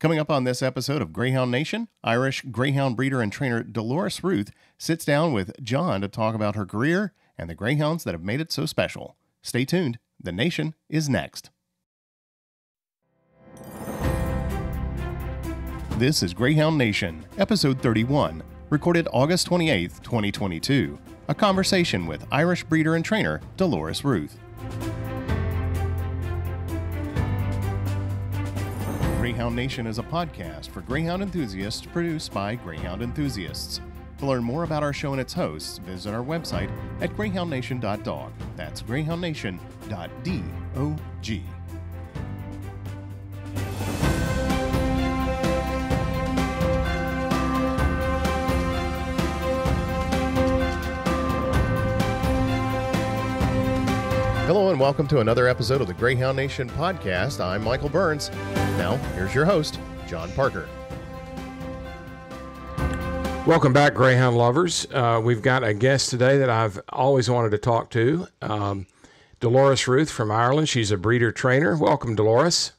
Coming up on this episode of Greyhound Nation, Irish Greyhound breeder and trainer Dolores Ruth sits down with John to talk about her career and the Greyhounds that have made it so special. Stay tuned. The Nation is next. This is Greyhound Nation, episode 31, recorded August 28th, 2022. A conversation with Irish breeder and trainer Dolores Ruth. Greyhound Nation is a podcast for Greyhound enthusiasts produced by Greyhound enthusiasts. To learn more about our show and its hosts, visit our website at greyhoundnation.dog. That's greyhoundnation.dog. Hello and welcome to another episode of the Greyhound Nation podcast. I'm Michael Burns. Now, here's your host, John Parker. Welcome back, Greyhound lovers. We've got a guest today that I've always wanted to talk to, Dolores Ruth from Ireland. She's a breeder trainer. Welcome, Dolores.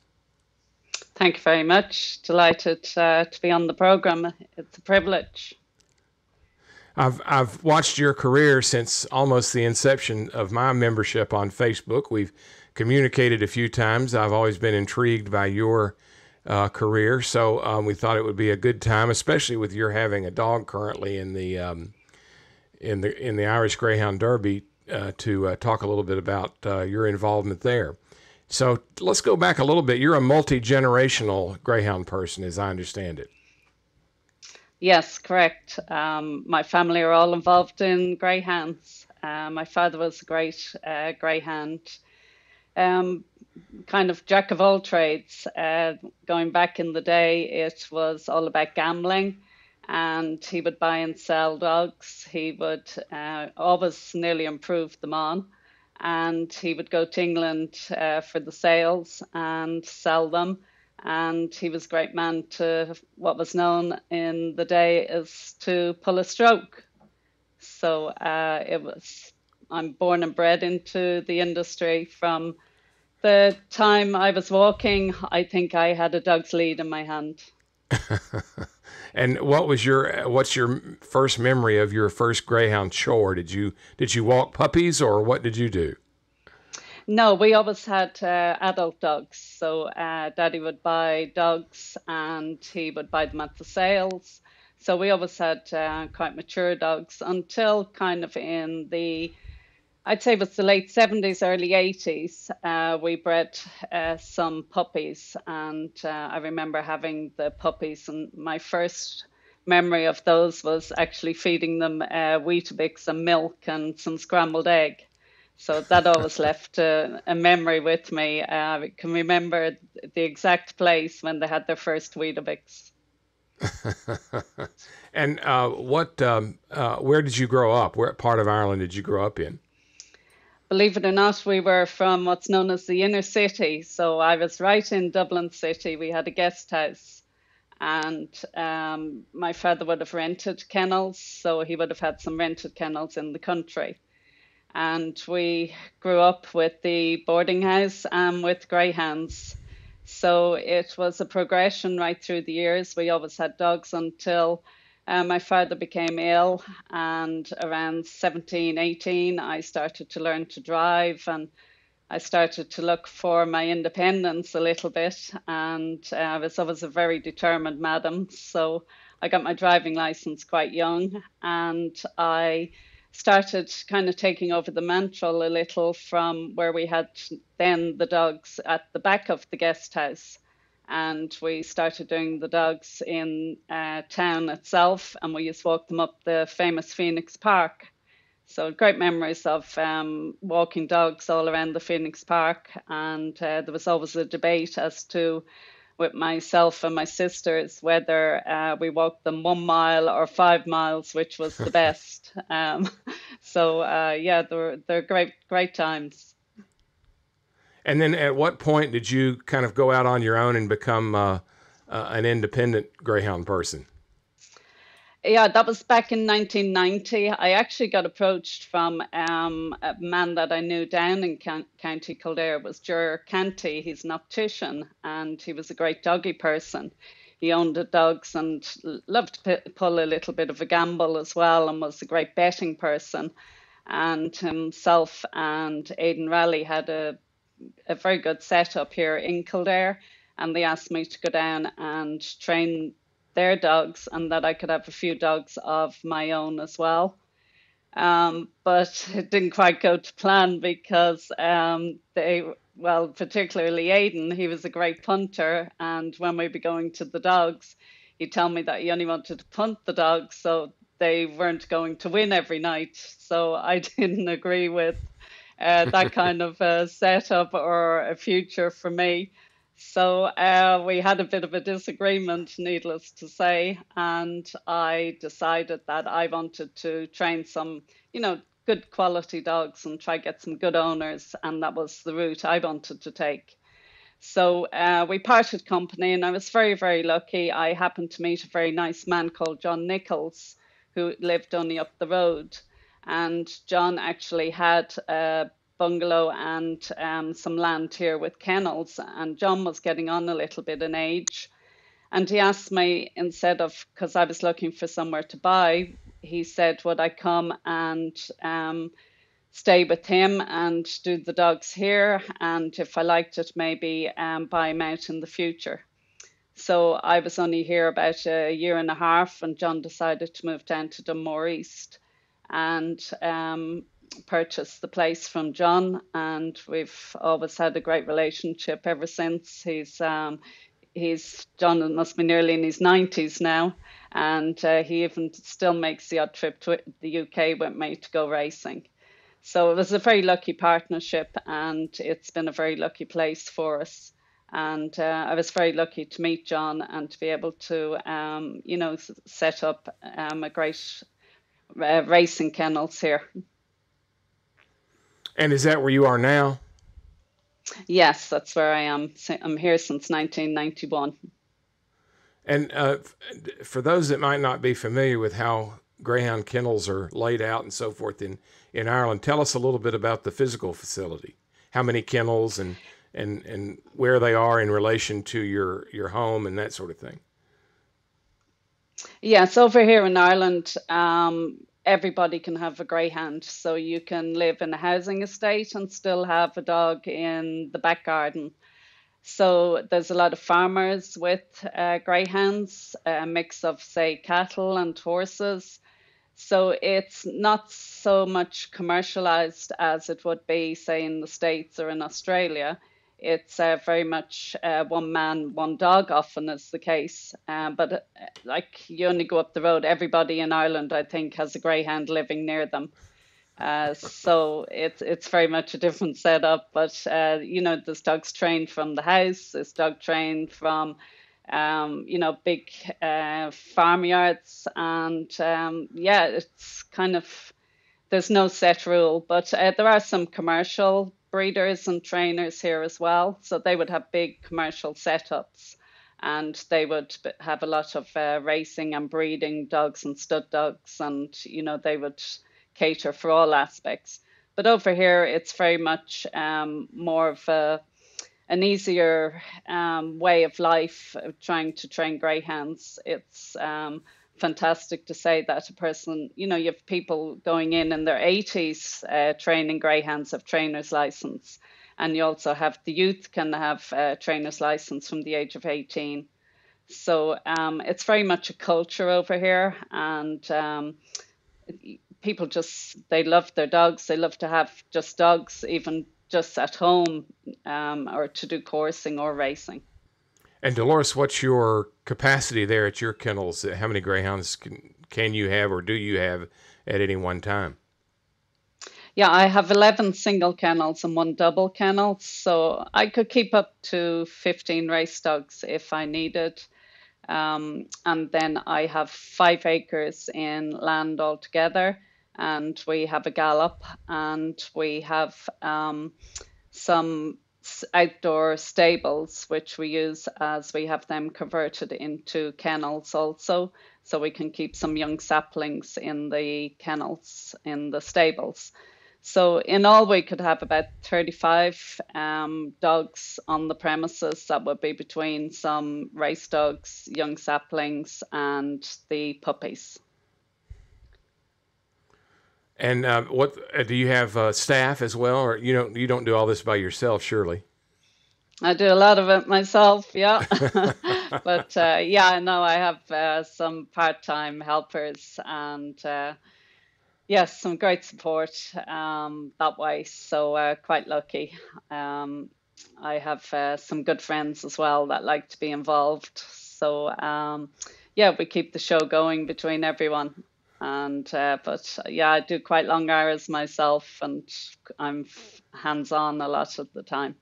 Thank you very much. Delighted to be on the program. It's a privilege. I've watched your career since almost the inception of my membership on Facebook. We've communicated a few times. I've always been intrigued by your career, so we thought it would be a good time, especially with your having a dog currently in the Irish Greyhound Derby, to talk a little bit about your involvement there. So let's go back a little bit. You're a multi-generational Greyhound person, as I understand it. Yes, correct. My family are all involved in greyhounds. My father was a great greyhound, kind of jack of all trades. Going back in the day, it was all about gambling, and he would buy and sell dogs. He would always nearly improve them on, and he would go to England for the sales and sell them. And he was a great man to what was known in the day as to pull a stroke. So I'm born and bred into the industry. From the time I was walking, I think I had a dog's lead in my hand. And what's your first memory of your first Greyhound chore? Did you walk puppies, or what did you do? No, we always had adult dogs. So Daddy would buy dogs and he would buy them at the sales. So we always had quite mature dogs until kind of in I'd say it was the late 70s, early 80s. We bred some puppies, and I remember having the puppies, and my first memory of those was actually feeding them Weetabix and milk and some scrambled egg. So that always left a memory with me. I can remember the exact place when they had their first Weetabix. And where did you grow up? What part of Ireland did you grow up in? Believe it or not, we were from what's known as the inner city. So I was right in Dublin City. We had a guest house, and my father would have rented kennels. So he would have had some rented kennels in the country. And we grew up with the boarding house and with greyhounds. So it was a progression right through the years. We always had dogs until my father became ill. And around 17, 18, I started to learn to drive. And I started to look for my independence a little bit. And I was always a very determined madam. So I got my driving license quite young. And I started kind of taking over the mantle a little from where we had then the dogs at the back of the guest house. And we started doing the dogs in town itself, and we used to walk them up the famous Phoenix Park. So great memories of walking dogs all around the Phoenix Park. And there was always a debate as to, with myself and my sisters, whether we walked them 1 mile or 5 miles, which was the best. They're great times. And then at what point did you kind of go out on your own and become an independent Greyhound person? Yeah, that was back in 1990. I actually got approached from a man that I knew down in County Kildare. It was Ger Canty. He's an optician and he was a great doggy person. He owned the dogs and loved to pull a little bit of a gamble as well, and was a great betting person. And himself and Aidan Raleigh had a very good setup here in Kildare, and they asked me to go down and train their dogs, and that I could have a few dogs of my own as well. But it didn't quite go to plan because well, particularly Aidan, he was a great punter, and when we'd be going to the dogs, he'd tell me that he only wanted to punt the dogs, so they weren't going to win every night. So I didn't agree with that kind of setup or a future for me. So we had a bit of a disagreement, needless to say, and I decided that I wanted to train some, good quality dogs and try get some good owners, and that was the route I wanted to take. So we parted company, and I was very, very lucky. I happened to meet a very nice man called John Nichols, who lived only up the road, and John actually had a bungalow and some land here with kennels, and John was getting on a little bit in age, and he asked me, instead of, because I was looking for somewhere to buy, he said would I come and stay with him and do the dogs here, and if I liked it, maybe buy him out in the future. So I was only here about a year and a half, and John decided to move down to Dunmore East and purchased the place from John, and we've always had a great relationship ever since. John must be nearly in his 90s now, and he even still makes the odd trip to the UK with me to go racing. So it was a very lucky partnership, and it's been a very lucky place for us. And I was very lucky to meet John and to be able to, set up a great racing kennels here. And is that where you are now? Yes, that's where I am. I'm here since 1991. And for those that might not be familiar with how Greyhound kennels are laid out and so forth in Ireland, tell us a little bit about the physical facility. How many kennels and where they are in relation to your home and that sort of thing. Yes, over here in Ireland, everybody can have a greyhound. So you can live in a housing estate and still have a dog in the back garden. So there's a lot of farmers with greyhounds, a mix of, say, cattle and horses. So it's not so much commercialized as it would be, say, in the States or in Australia. It's very much one man, one dog, often is the case. But like you only go up the road, everybody in Ireland, I think, has a greyhound living near them. So it's very much a different setup. But, this dog's trained from the house, this dog trained from, big farmyards. And it's kind of, there's no set rule. But there are some commercial breeders and trainers here as well. So they would have big commercial setups, and they would have a lot of racing and breeding dogs and stud dogs, and they would cater for all aspects. But over here, it's very much more of an easier way of life of trying to train greyhounds. It's fantastic to say that a person, you have people going in their 80s training greyhounds, have trainer's license, and you also have the youth can have trainer's license from the age of 18. So it's very much a culture over here, and people they love their dogs. They love to have just dogs, even just at home, or to do coursing or racing. And Dolores, what's your capacity there at your kennels? How many greyhounds can you have or do you have at any one time? Yeah, I have 11 single kennels and 1 double kennel. So I could keep up to 15 race dogs if I needed. And then I have 5 acres in land altogether. And we have a gallop, and we have some outdoor stables, which we use as we have them converted into kennels also, so we can keep some young saplings in the kennels in the stables. So in all, we could have about 35 dogs on the premises. That would be between some race dogs, young saplings, and the puppies. And what do you have staff as well, or you don't do all this by yourself, surely? I do a lot of it myself, yeah. But yeah, no, I have some part-time helpers and yes, some great support that way. So quite lucky. I have some good friends as well that like to be involved. So yeah, we keep the show going between everyone. And but yeah, I do quite long hours myself, and I'm hands-on a lot of the time.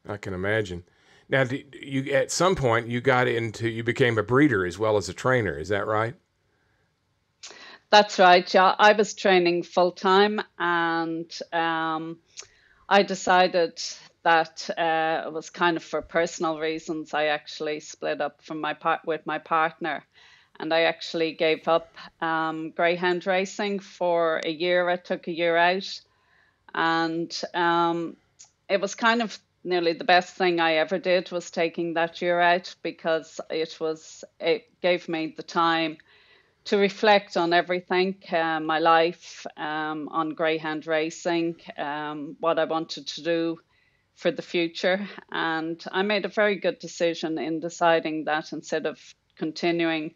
I can imagine. Now, you at some point you became a breeder as well as a trainer. Is that right? That's right. Yeah, I was training full time, and I decided that it was kind of for personal reasons. I actually split up from with my partner, and I actually gave up greyhound racing for a year. I took a year out, and it was kind of nearly the best thing I ever did was taking that year out, because it gave me the time to reflect on everything, my life, on greyhound racing, what I wanted to do for the future. And I made a very good decision in deciding that instead of continuing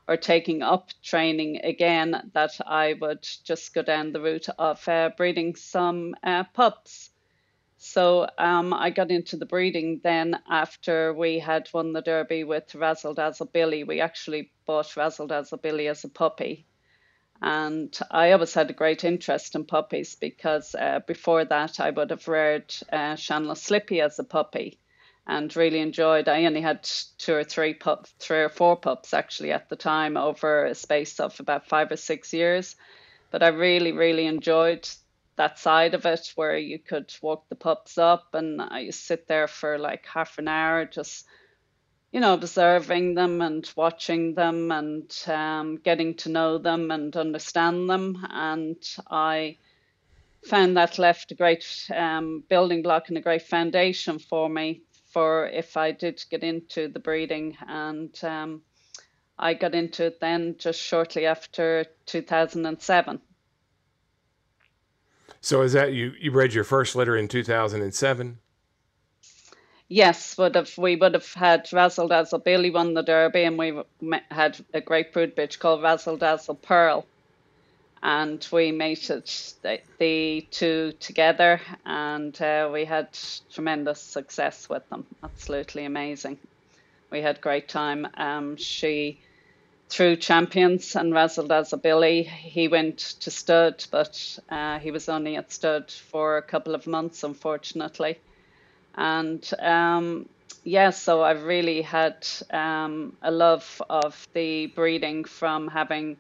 or taking up training again, that I would just go down the route of breeding some pups. So I got into the breeding then after we had won the Derby with Razldazl Billy. We actually bought Razldazl Billy as a puppy. And I always had a great interest in puppies, because before that I would have reared Shanla Slippy as a puppy and really enjoyed. I only had three or four pups actually at the time over a space of about 5 or 6 years. But I really, really enjoyed that side of it, where you could walk the pups up and I sit there for like half an hour just observing them and watching them and getting to know them and understand them. And I found that left a great building block and a great foundation for me for if I did get into the breeding. And I got into it then just shortly after 2007. So is that you bred your first litter in 2007? Yes, we would have had Razldazl Billy won the Derby, and we had a great brood bitch called Razldazl Pearl, and we mated the two together, and we had tremendous success with them. Absolutely amazing. We had great time. She through champions, and Razldazl Billy, he went to stud, but he was only at stud for a couple of months, unfortunately. And so I really had a love of the breeding from having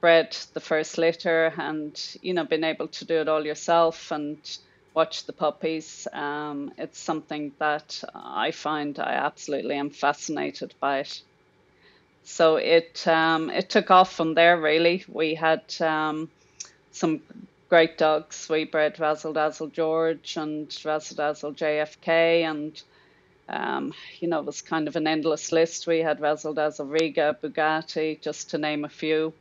bred the first litter and, been able to do it all yourself and watch the puppies. It's something that I find I absolutely am fascinated by it. So it took off from there, really. We had some great dogs. We bred Razldazl George and Razldazl JFK, and it was kind of an endless list. We had Razldazl Riga, Bugatti, just to name a few.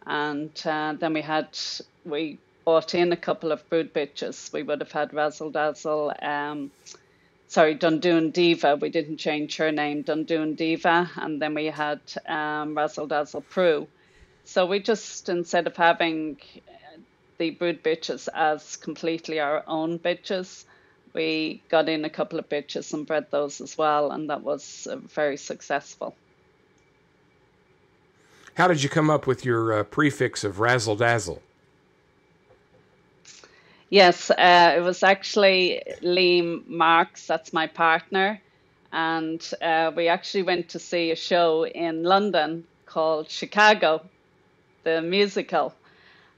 And then we bought in a couple of brood bitches. We would have had Razldazl Dundoon Diva. We didn't change her name, Dundoon Diva. And then we had Razldazl Prue. So we just, instead of having the brood bitches as completely our own bitches, we got in a couple of bitches and bred those as well. And that was very successful. How did you come up with your prefix of Razldazl? Yes, it was actually Liam Marks, that's my partner, and we actually went to see a show in London called Chicago, the musical,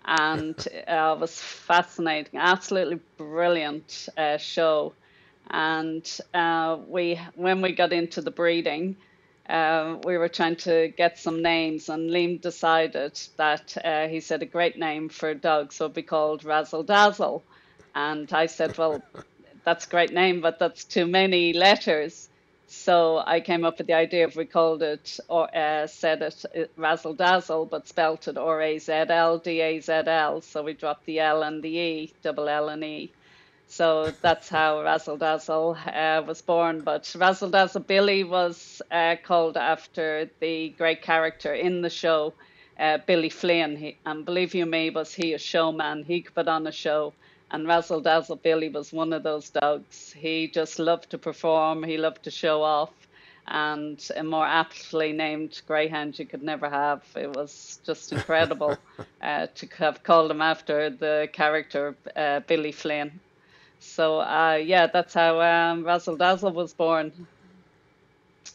and it was fascinating, absolutely brilliant show. And when we got into the breeding, we were trying to get some names, and Liam decided that he said a great name for a dog, so it'd be called Razldazl. And I said, well, that's a great name, but that's too many letters. So I came up with the idea of we called it, or said it Razldazl, but spelt it Razldazl. So we dropped the L and the E, double L and E. So that's how Razldazl was born. But Razldazl Billy was called after the great character in the show, Billy Flynn. And believe you me, was he a showman? He could put on a show. And Razldazl Billy was one of those dogs. He just loved to perform. He loved to show off. And a more aptly named greyhound you could never have. It was just incredible to have called him after the character Billy Flynn. So, yeah, that's how Razldazl was born.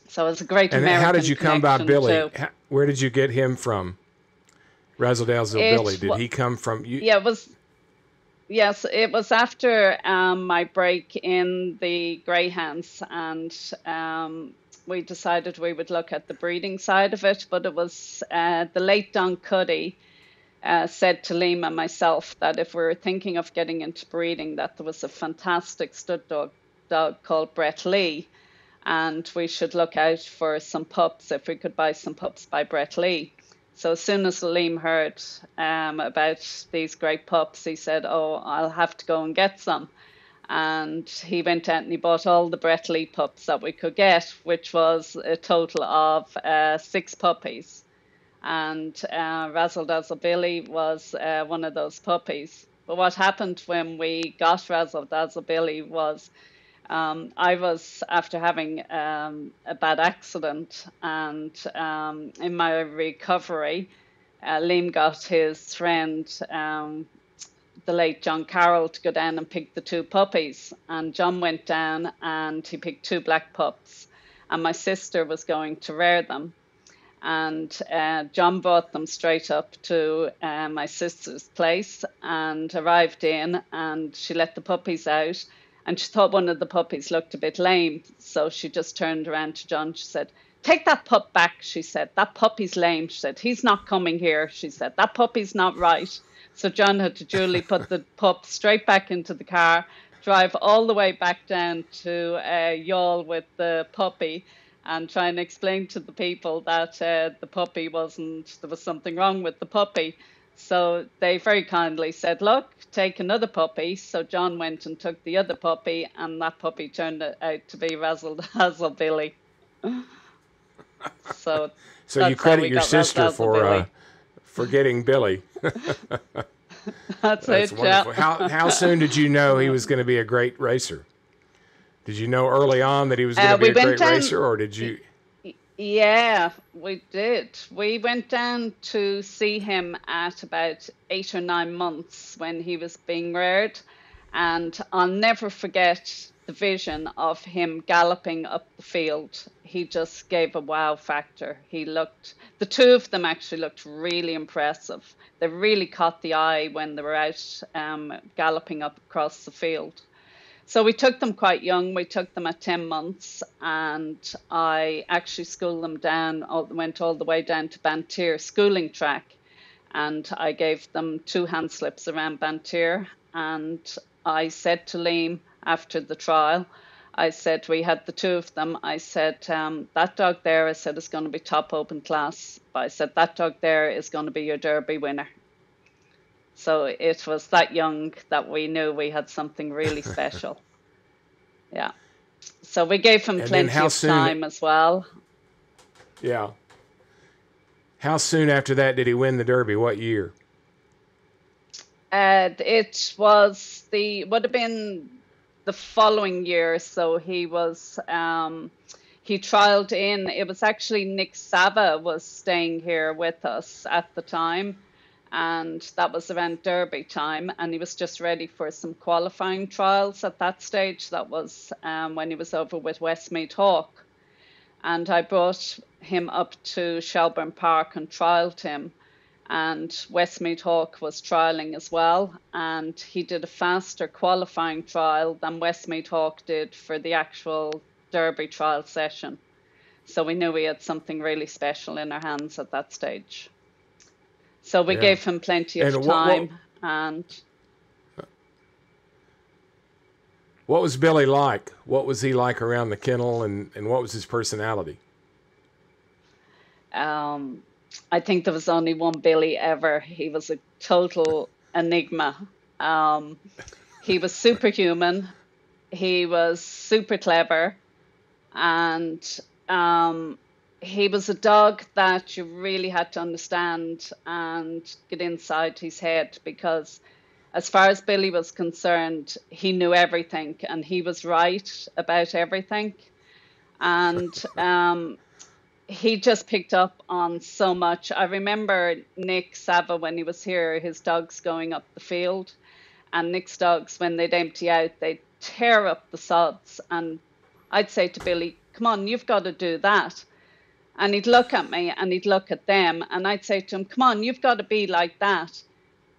So it was a great American And how did you come by Billy? Too. Where did you get him from? Razldazl Billy. Did he come from you? Yeah, it was after my break in the Greyhounds, and we decided we would look at the breeding side of it. But it was the late Don Cuddy said to Liam and myself that if we were thinking of getting into breeding, that there was a fantastic stud dog called Brett Lee, and we should look out for some pups, if we could buy some pups by Brett Lee. So as soon as Liam heard about these great pups, he said, oh, I'll have to go and get some. And he went out and he bought all the Brett Lee pups that we could get, which was a total of 6 puppies. And Razldazl Billy was one of those puppies. But what happened when we got Razldazl Billy was I was, after having a bad accident, and in my recovery, Liam got his friend, the late John Carroll, to go down and pick the 2 puppies. And John went down and he picked 2 black pups, and my sister was going to rear them. And John brought them straight up to my sister's place and arrived in, and she let the puppies out, and she thought one of the puppies looked a bit lame. So she just turned around to John. She said, take that pup back, she said. That puppy's lame. She said, he's not coming here. She said, that puppy's not right. So John had to duly put the pup straight back into the car, drive all the way back down to Youghal with the puppy, and try and explain to the people that the puppy there was something wrong with the puppy. So they very kindly said, look, take another puppy. So John went and took the other puppy, and that puppy turned out to be Razldazl Billy. So you credit your sister for getting Billy. That's it, wonderful. Yeah. How soon did you know he was going to be a great racer? Did you know early on that he was going to be a great racer, or did you? Yeah, we did. We went down to see him at about 8 or 9 months when he was being reared, and I'll never forget the vision of him galloping up the field. He just gave a wow factor. The 2 of them actually looked really impressive. They really caught the eye when they were out galloping up across the field. So we took them quite young. We took them at 10 months, and I actually schooled them down, went all the way down to Bantir schooling track, and I gave them 2 hand slips around Bantir. And I said to Liam after the trial, I said, we had the 2 of them. I said, that dog there, I said, is going to be top open class. But I said, that dog there is going to be your Derby winner. So it was that young that we knew we had something really special. Yeah. So we gave him plenty of time as well. Yeah. How soon after that did he win the Derby? What year? It would have been the following year. So he was, he trialed in, it was actually Nick Sava was staying here with us at the time. And that was around Derby time, and he was just ready for some qualifying trials at that stage. That was when he was over with Westmeath Hawk. And I brought him up to Shelbourne Park and trialled him. and Westmeath Hawk was trialling as well, and he did a faster qualifying trial than Westmeath Hawk did for the actual Derby trial session. So we knew we had something really special in our hands at that stage. So we gave him plenty of time. And what was Billy like? What was he like around the kennel, and what was his personality? I think there was only one Billy ever. He was a total enigma. He was superhuman. He was super clever. And he was a dog that you really had to understand and get inside his head, because as far as Billy was concerned, he knew everything and he was right about everything. And he just picked up on so much. I remember Nick Sava, when he was here, his dogs going up the field, and Nick's dogs, when they'd empty out, they'd tear up the sods. And I'd say to Billy, come on, you've got to do that. And he'd look at me and he'd look at them, and I'd say to him, come on, you've got to be like that.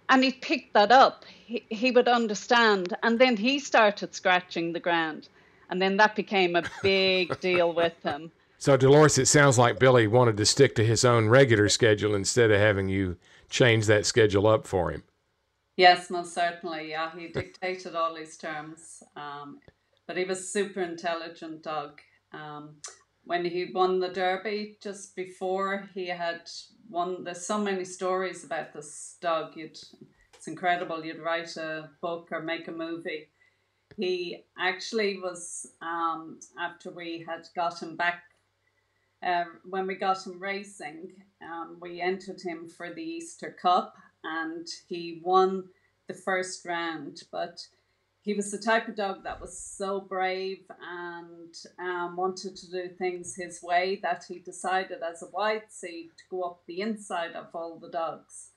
And he'd pick that up. He would understand. And then he started scratching the ground. And then that became a big deal with him. So, Dolores, it sounds like Billy wanted to stick to his own regular schedule instead of having you change that schedule up for him. Yes, most certainly. Yeah, he dictated all his terms. But he was a super intelligent dog. When he won the Derby, just before he had won, there's so many stories about this dog. It's incredible. You'd write a book or make a movie. He actually was, after we had got him back, when we got him racing, we entered him for the Easter Cup, and he won the first round. But he was the type of dog that was so brave and wanted to do things his way that he decided as a white seed to go up the inside of all the dogs.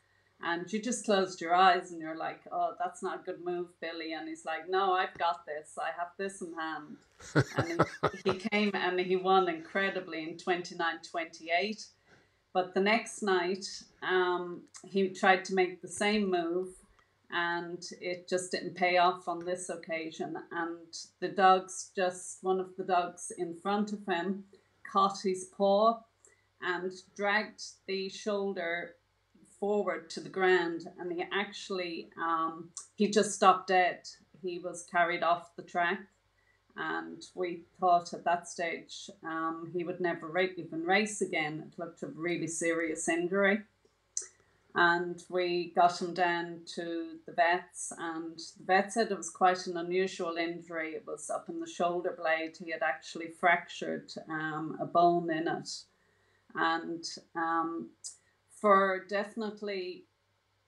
And you just closed your eyes and you're like, oh, that's not a good move, Billy. And he's like, no, I've got this. I have this in hand. And he came and he won incredibly in 29-28. But the next night, he tried to make the same move, and it just didn't pay off on this occasion. And the dogs, just one of the dogs in front of him, caught his paw and dragged the shoulder forward to the ground, and he actually he just stopped dead. He was carried off the track, and we thought at that stage he would never even race again. It looked a really serious injury, and we got him down to the vets, and the vet said it was quite an unusual injury. It was up in the shoulder blade. He had actually fractured a bone in it, and for definitely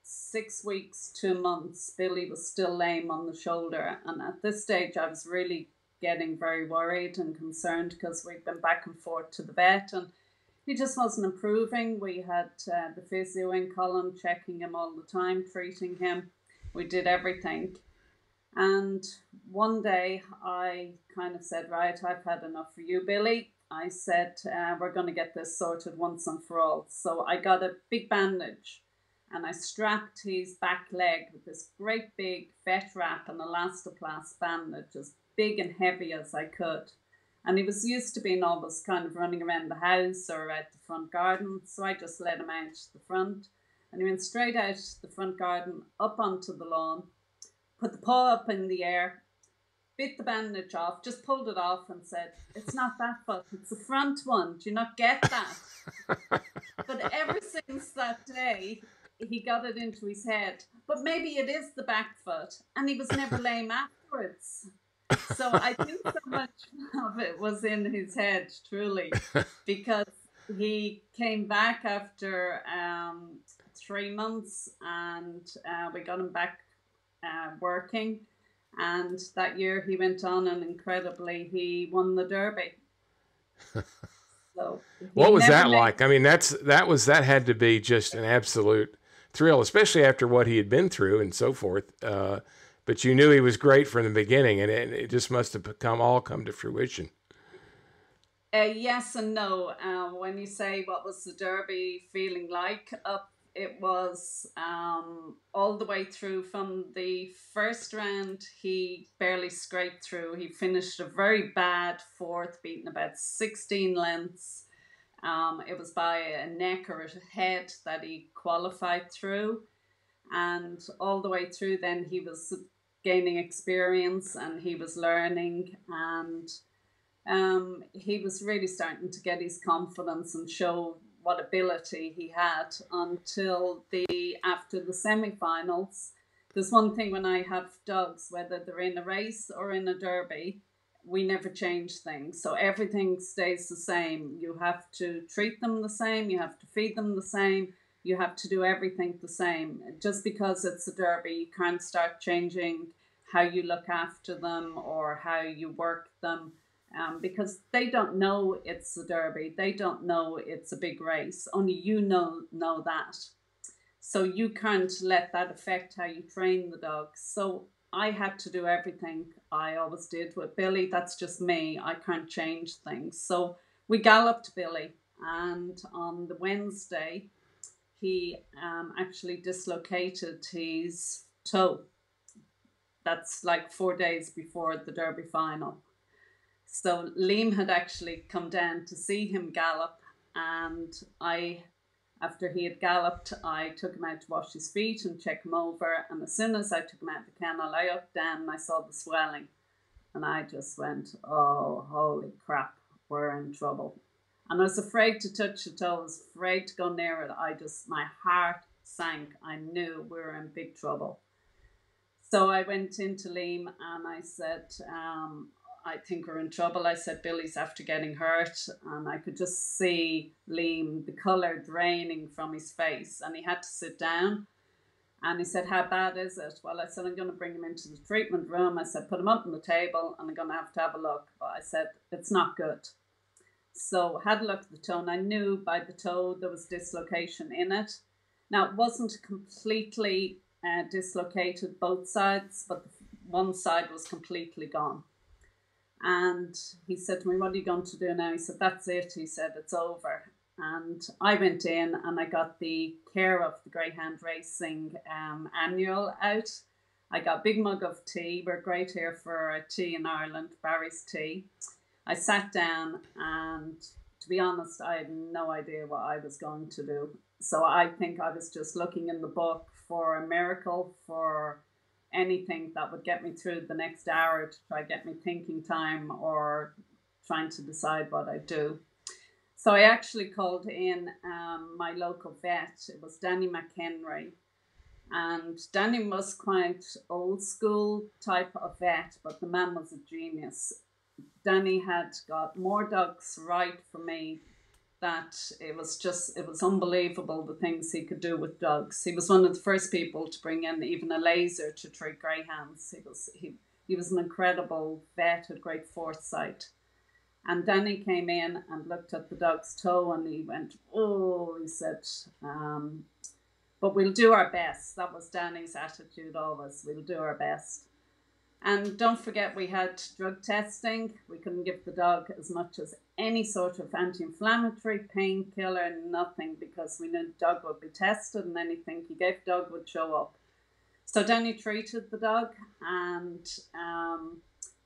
6 weeks, 2 months, Billy was still lame on the shoulder. And at this stage, I was really getting very worried and concerned, because we'd been back and forth to the vet and he just wasn't improving. We had the physio in Colin checking him all the time, treating him. We did everything. And one day I kind of said, right, I've had enough for you, Billy. I said, we're going to get this sorted once and for all. So I got a big bandage and I strapped his back leg with this great big vet wrap and elastoplast bandage, as big and heavy as I could. And he was used to being always kind of running around the house or out the front garden. So I just let him out the front. And he went straight out the front garden, up onto the lawn, put the paw up in the air, bit the bandage off, just pulled it off and said, it's not that foot, it's the front one. Do you not get that? But ever since that day, he got it into his head. But maybe it is the back foot. And he was never lame afterwards. So I think so much of it was in his head, truly, because he came back after 3 months and we got him back working. And that year he went on, and incredibly, he won the Derby. So what was that like? I mean, that had to be just an absolute thrill, especially after what he had been through and so forth. But you knew he was great from the beginning, and it just must have come to fruition. Yes and no. When you say what was the Derby feeling like, it was all the way through. From the first round, he barely scraped through. He finished a very bad fourth, beaten about 16 lengths. It was by a neck or a head that he qualified through. And all the way through, then he was gaining experience and he was learning, and he was really starting to get his confidence and show what ability he had until after the semi-finals. There's one thing when I have dogs, whether they're in a race or in a derby, we never change things. So everything stays the same. You have to treat them the same. You have to feed them the same. You have to do everything the same. Just because it's a derby, you can't start changing how you look after them or how you work them. Because they don't know it's a derby. They don't know it's a big race. Only you know that. So you can't let that affect how you train the dogs. So I had to do everything I always did with Billy. That's just me. I can't change things. So we galloped Billy. And on the Wednesday, he actually dislocated his toe. That's like 4 days before the Derby final. So Liam had actually come down to see him gallop, and after he had galloped, I took him out to wash his feet and check him over, and as soon as I took him out the kennel, I looked down and I saw the swelling, and I just went, oh, holy crap, we're in trouble. And I was afraid to touch the toe, I was afraid to go near it. My heart sank. I knew we were in big trouble. So I went into Liam and I said, I think we're in trouble. I said, Billy's after getting hurt. And I could just see Liam, the colour draining from his face. And he had to sit down. And he said, how bad is it? Well, I said, I'm going to bring him into the treatment room. I said, put him up on the table and I'm going to have a look. But I said, it's not good. So had a look at the toe, and I knew by the toe there was dislocation in it. Now, it wasn't completely dislocated both sides, but one side was completely gone. And he said to me, what are you going to do now? He said, that's it. He said, it's over. And I went in and I got the Care of the Greyhound Racing annual out. I got a big mug of tea. We're great here for tea in Ireland, Barry's tea. I sat down and, to be honest, I had no idea what I was going to do. So I think I was just looking in the book for a miracle, for anything that would get me through the next hour to try to get me thinking time or trying to decide what I'd do. So I actually called in my local vet. It was Danny McHenry. And Danny was quite old school type of vet, but the man was a genius. Danny had got more dogs right for me that it was unbelievable the things he could do with dogs. He was one of the first people to bring in even a laser to treat greyhounds. He was an incredible vet, had great foresight. And Danny came in and looked at the dog's toe and he went, oh, he said, but we'll do our best. That was Danny's attitude always. We'll do our best. And don't forget, we had drug testing. We couldn't give the dog as much as any sort of anti-inflammatory, painkiller, nothing, because we knew the dog would be tested and anything he gave the dog would show up. So Danny treated the dog, and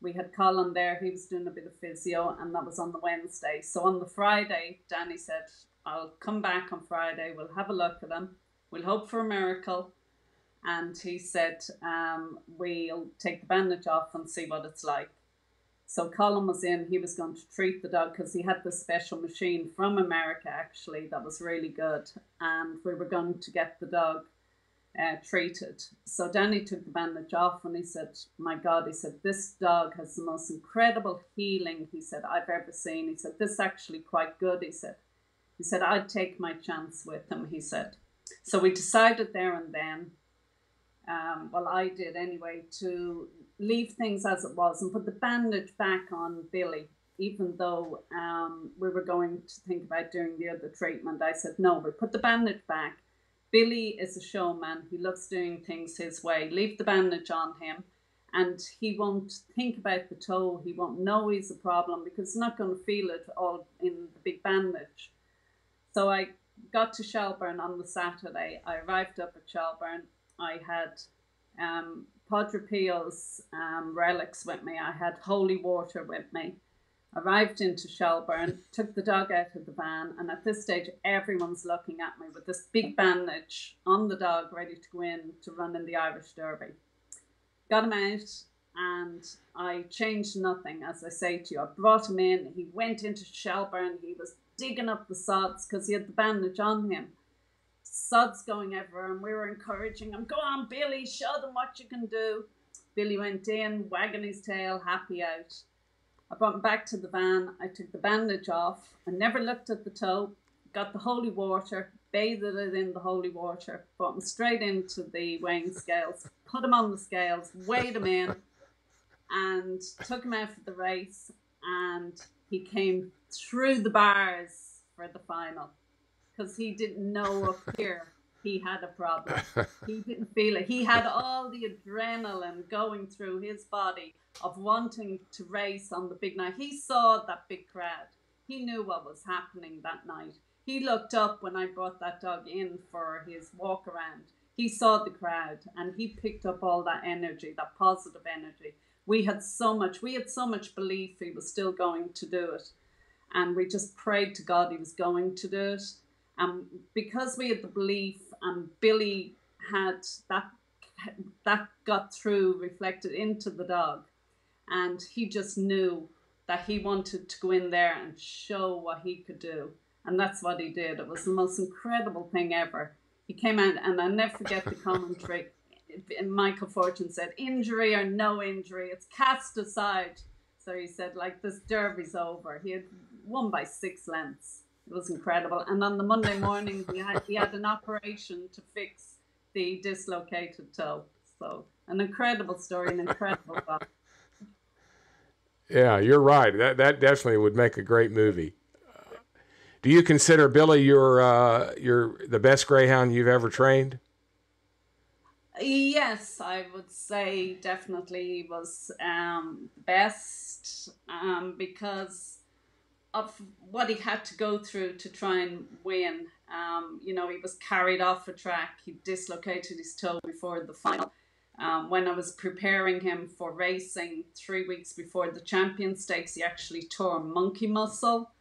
we had Colin there. He was doing a bit of physio, and that was on the Wednesday. So on the Friday, Danny said, I'll come back on Friday. We'll have a look at him. We'll hope for a miracle. And he said, we'll take the bandage off and see what it's like. So Colin was in. He was going to treat the dog because he had this special machine from America, actually, that was really good. And we were going to get the dog treated. So Danny took the bandage off and he said, my God, he said, this dog has the most incredible healing, he said, I've ever seen. He said, this is actually quite good, he said. He said, I'd take my chance with him, he said. So we decided there and then, well, I did anyway, to leave things as it was and put the bandage back on Billy, even though we were going to think about doing the other treatment. I said, no, we put the bandage back. Billy is a showman. He loves doing things his way. Leave the bandage on him and he won't think about the toe. He won't know he's a problem because he's not going to feel it all in the big bandage. So I got to Shelburne on the Saturday. I arrived up at Shelburne. I had Padre Pio's relics with me. I had holy water with me. Arrived into Shelburne, took the dog out of the van, and at this stage, everyone's looking at me with this big bandage on the dog, ready to go in to run in the Irish Derby. Got him out, and I changed nothing, as I say to you. I brought him in. He went into Shelburne. He was digging up the sods because he had the bandage on him. Sods going everywhere, and we were encouraging him. Go on, Billy, show them what you can do. Billy went in, wagging his tail, happy out. I brought him back to the van. I took the bandage off. I never looked at the toe. Got the holy water, bathed it in the holy water, brought him straight into the weighing scales, put him on the scales, weighed him in, and took him out for the race. And he came through the bars for the final because he didn't know up here he had a problem. He didn't feel it. He had all the adrenaline going through his body of wanting to race on the big night. He saw that big crowd. He knew what was happening that night. He looked up when I brought that dog in for his walk around. He saw the crowd and he picked up all that energy, that positive energy. We had so much belief he was still going to do it. And we just prayed to God he was going to do it. And because we had the belief, and Billy had that got through, reflected into the dog. And he just knew that he wanted to go in there and show what he could do. And that's what he did. It was the most incredible thing ever. He came out, and I'll never forget the commentary. Michael Fortune said, injury or no injury, it's cast aside. So he said, like, this derby's over. He had won by 6 lengths. It was incredible. And on the Monday morning, he had an operation to fix the dislocated toe. So an incredible story, an incredible book. Yeah, you're right. That definitely would make a great movie. Do you consider Billy your the best greyhound you've ever trained? Yes, I would say definitely he was best because of what he had to go through to try and win. He was carried off a track. He dislocated his toe before the final. When I was preparing him for racing 3 weeks before the Champion Stakes, he actually tore a monkey muscle.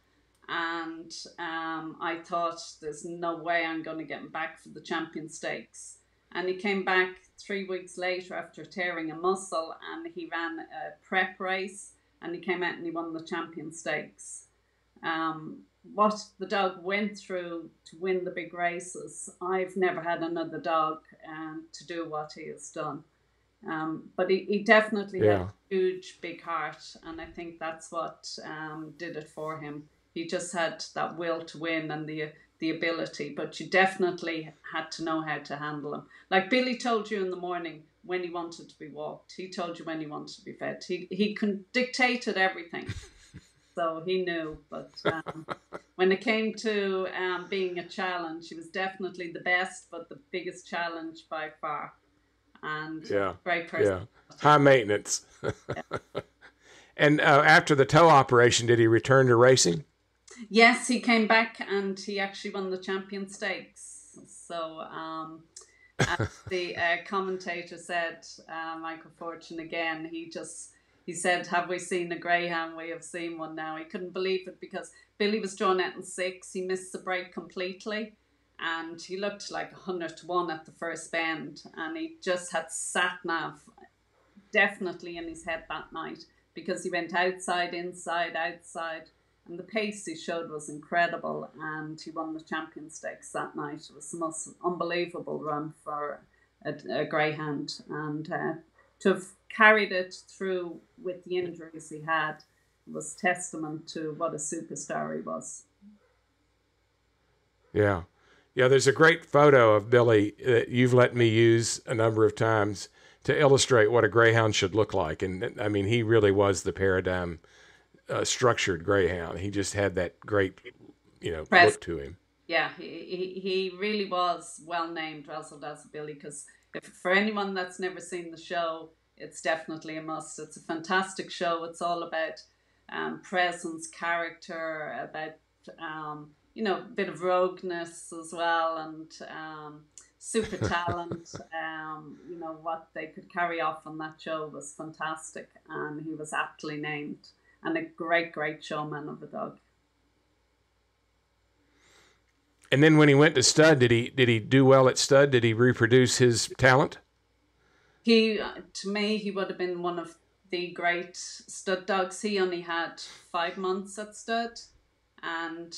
And I thought, there's no way I'm going to get him back for the Champion Stakes. And he came back 3 weeks later after tearing a muscle, and he ran a prep race, and he came out and he won the Champion Stakes. What the dog went through to win the big races, I've never had another dog to do what he has done. But he definitely had a huge, big heart, and I think that's what did it for him. He just had that will to win and the ability, but you definitely had to know how to handle him. Like Billy told you in the morning when he wanted to be walked. He told you when he wanted to be fed. He dictated everything. So he knew, but when it came to being a challenge, he was definitely the best, but the biggest challenge by far. And great person. Yeah, high maintenance. And after the toe operation, did he return to racing? Yes, he came back and he actually won the Champion Stakes. So as the commentator said, Michael Fortune again, he said, have we seen a greyhound? We have seen one now. He couldn't believe it because Billy was drawn out in 6. He missed the break completely. And he looked like 100-1 at the first bend. And he just had sat-nav definitely in his head that night because he went outside, inside, outside. And the pace he showed was incredible. And he won the Champion Stakes that night. It was the most unbelievable run for a greyhound. And to have carried it through with the injuries he had was testament to what a superstar he was. Yeah. Yeah, there's a great photo of Billy that you've let me use a number of times to illustrate what a greyhound should look like. And I mean, he really was the paradigm structured greyhound. He just had that great, look to him. Yeah, he really was well named Razldazl Billy, because for anyone that's never seen the show, it's definitely a must. It's a fantastic show. It's all about presence, character, about you know, a bit of rogueness as well, and super talent. You know, what they could carry off on that show was fantastic, and he was aptly named, and a great, great showman of a dog. And then when he went to stud, did he do well at stud? Did he reproduce his talent? He, to me, he would have been one of the great stud dogs. He only had 5 months at stud, and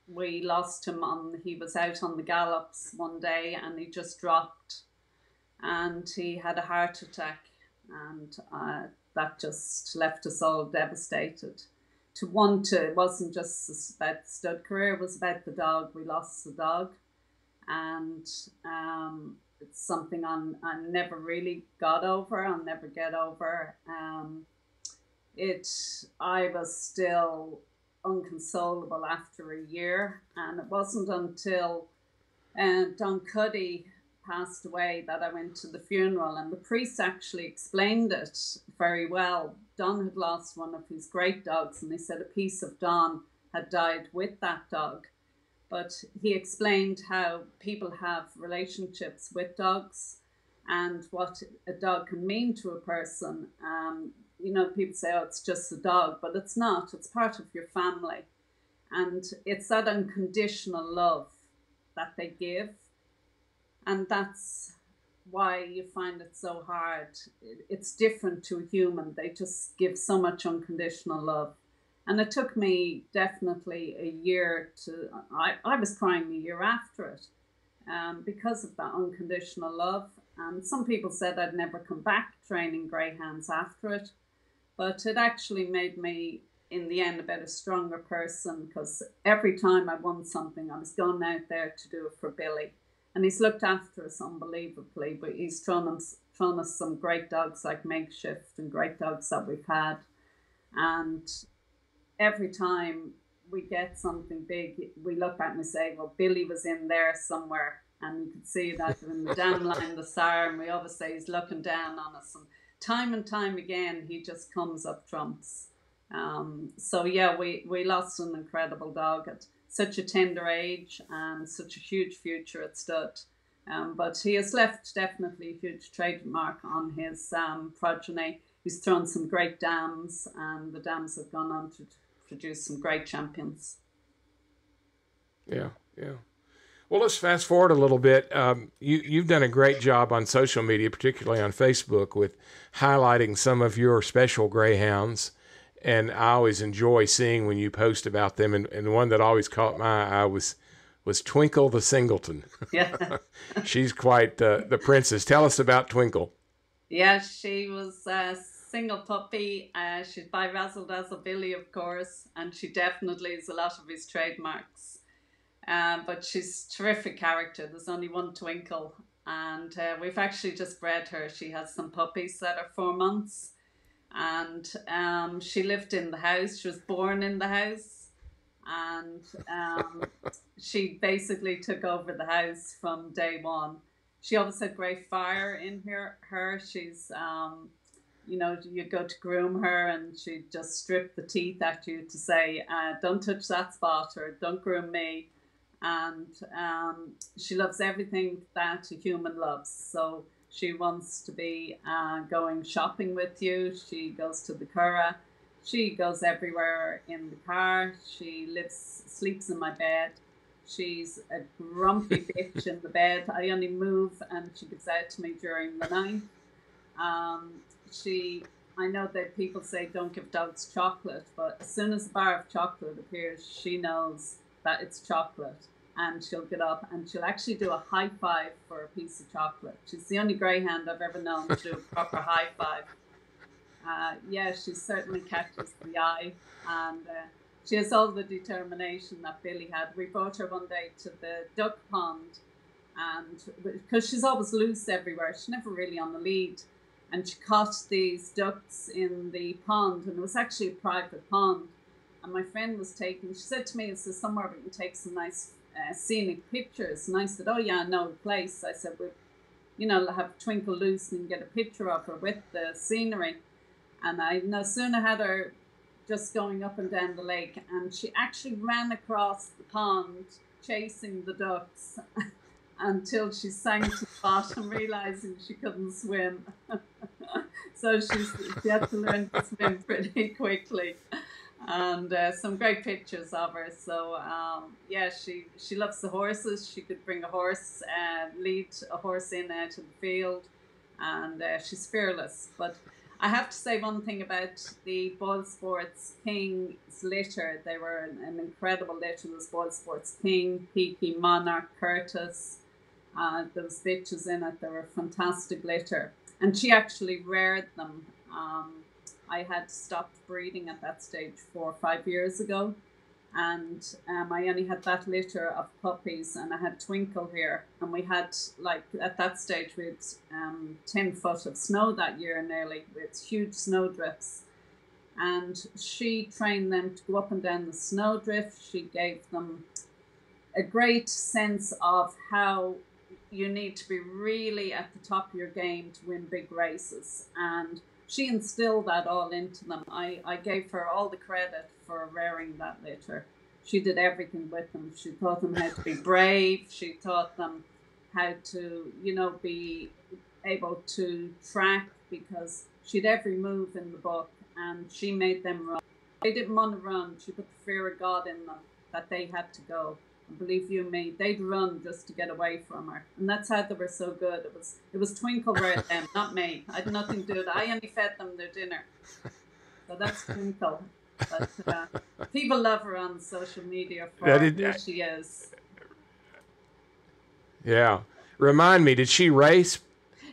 we lost him he was out on the gallops one day, and he just dropped, and he had a heart attack, and that just left us all devastated. It wasn't just about the stud career, it was about the dog. We lost the dog, and it's something I never really got over. I'll never get over. I was still unconsolable after a year, and it wasn't until Don Cuddy passed away that I went to the funeral, and the priest actually explained it very well. Don had lost one of his great dogs, and they said a piece of Don had died with that dog. But he explained how people have relationships with dogs and what a dog can mean to a person. You know, people say, oh, it's just a dog, but it's not. It's part of your family. And it's that unconditional love that they give. And that's why you find it so hard. It's different to a human. They just give so much unconditional love. And it took me definitely a year I was crying a year after it because of that unconditional love. And some people said I'd never come back training greyhounds after it. But it actually made me, in the end, a better, stronger person, because every time I won something, I was going out there to do it for Billy. And he's looked after us unbelievably, but he's thrown us some great dogs like Makeshift and great dogs that we've had. And every time we get something big, we look back and we say, well, Billy was in there somewhere. And you can see that in the dam line, the siren, we always say he's looking down on us. And time again, he just comes up trumps. So yeah, we lost an incredible dog at such a tender age and such a huge future at stud. But he has left definitely a huge trademark on his progeny. He's thrown some great dams, and the dams have gone on to produce some great champions. Yeah. Well, let's fast forward a little bit. You've done a great job on social media, particularly on Facebook, with highlighting some of your special greyhounds. And I always enjoy seeing when you post about them. And the one that always caught my eye was Twinkle the Singleton. Yeah. She's quite the princess. Tell us about Twinkle. Yeah, she was a single puppy. She's by Razldazl Billy, of course, and she definitely is a lot of his trademarks. But she's a terrific character. There's only one Twinkle, and we've actually just bred her. She has some puppies that are 4 months. And she lived in the house. She was born in the house, and she basically took over the house from day one. She always had great fire in her. She's, you know, you go to groom her, and she'd just strip the teeth at you to say, don't touch that spot, or don't groom me. And she loves everything that a human loves. So she wants to be going shopping with you. She goes to the Curragh. She goes everywhere in the car. She sleeps in my bed. She's a grumpy bitch in the bed. I only move and she gives out to me during the night. I know that people say don't give dogs chocolate, but as soon as a bar of chocolate appears, she knows that it's chocolate. And she'll get up and she'll actually do a high five for a piece of chocolate. She's the only greyhound I've ever known to do a proper high five. Yeah, she certainly catches the eye, and she has all the determination that Billy had. We brought her one day to the duck pond, and because she's always loose everywhere, she's never really on the lead, and she caught these ducks in the pond, and it was actually a private pond. And my friend was she said to me, is there somewhere we can take some nice scenic pictures? And I said, oh yeah, I know a place. I said, we'll have Twinkle loose and get a picture of her with the scenery. And I no sooner had her just going up and down the lake, and she actually ran across the pond chasing the ducks until she sank to the bottom, realizing she couldn't swim. So she had to learn to swim pretty quickly. And some great pictures of her. So yeah, she loves the horses. She could bring a horse, lead a horse in out of the field, and she's fearless. But I have to say one thing about the Boylesport's King's litter. They were an incredible litter. There was Boylesport's King, Peaky, Monarch, Curtis. There was bitches in it. They were a fantastic litter. And she actually reared them. I had stopped breeding at that stage 4 or 5 years ago. And I only had that litter of puppies, and I had Twinkle here. And we had, like, at that stage, we had 10 foot of snow that year nearly, with huge snowdrifts. And she trained them to go up and down the snowdrift. She gave them a great sense of how you need to be really at the top of your game to win big races. And she instilled that all into them. I gave her all the credit for rearing that litter. She did everything with them. She taught them how to be brave. She taught them how to, you know, be able to track, because she'd every move in the book, and she made them run. They didn't want to run. She put the fear of God in them, that they had to go. And believe you me, they'd run just to get away from her. And that's how they were so good. It was Twinkle reared them, not me. I had nothing to do with it. I only fed them their dinner. So that's Twinkle. But people love her on social media for who she is. Yeah. Remind me, did she race?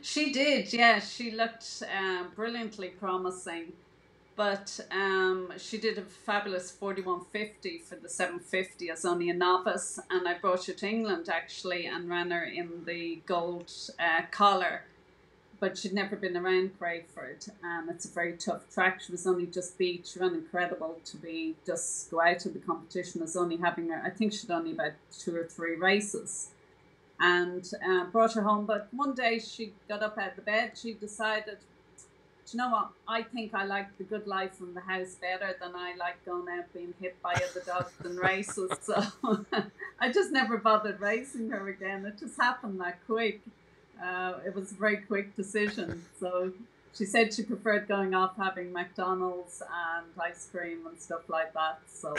She did, yeah. She looked brilliantly promising. But she did a fabulous 41.50 for the 750 as only a novice. And I brought her to England, actually, and ran her in the gold collar. But she'd never been around Crayford. It's a very tough track. She was only just beat. She ran incredible to be just go out of the competition as only having her. I think she'd only about 2 or 3 races. And brought her home. But one day she got up out of the bed. She decided, you know what, I think I like the good life in the house better than I like going out being hit by other dogs and races. So I just never bothered racing her again. It just happened that quick. It was a very quick decision. So she said she preferred going off having McDonald's and ice cream and stuff like that. So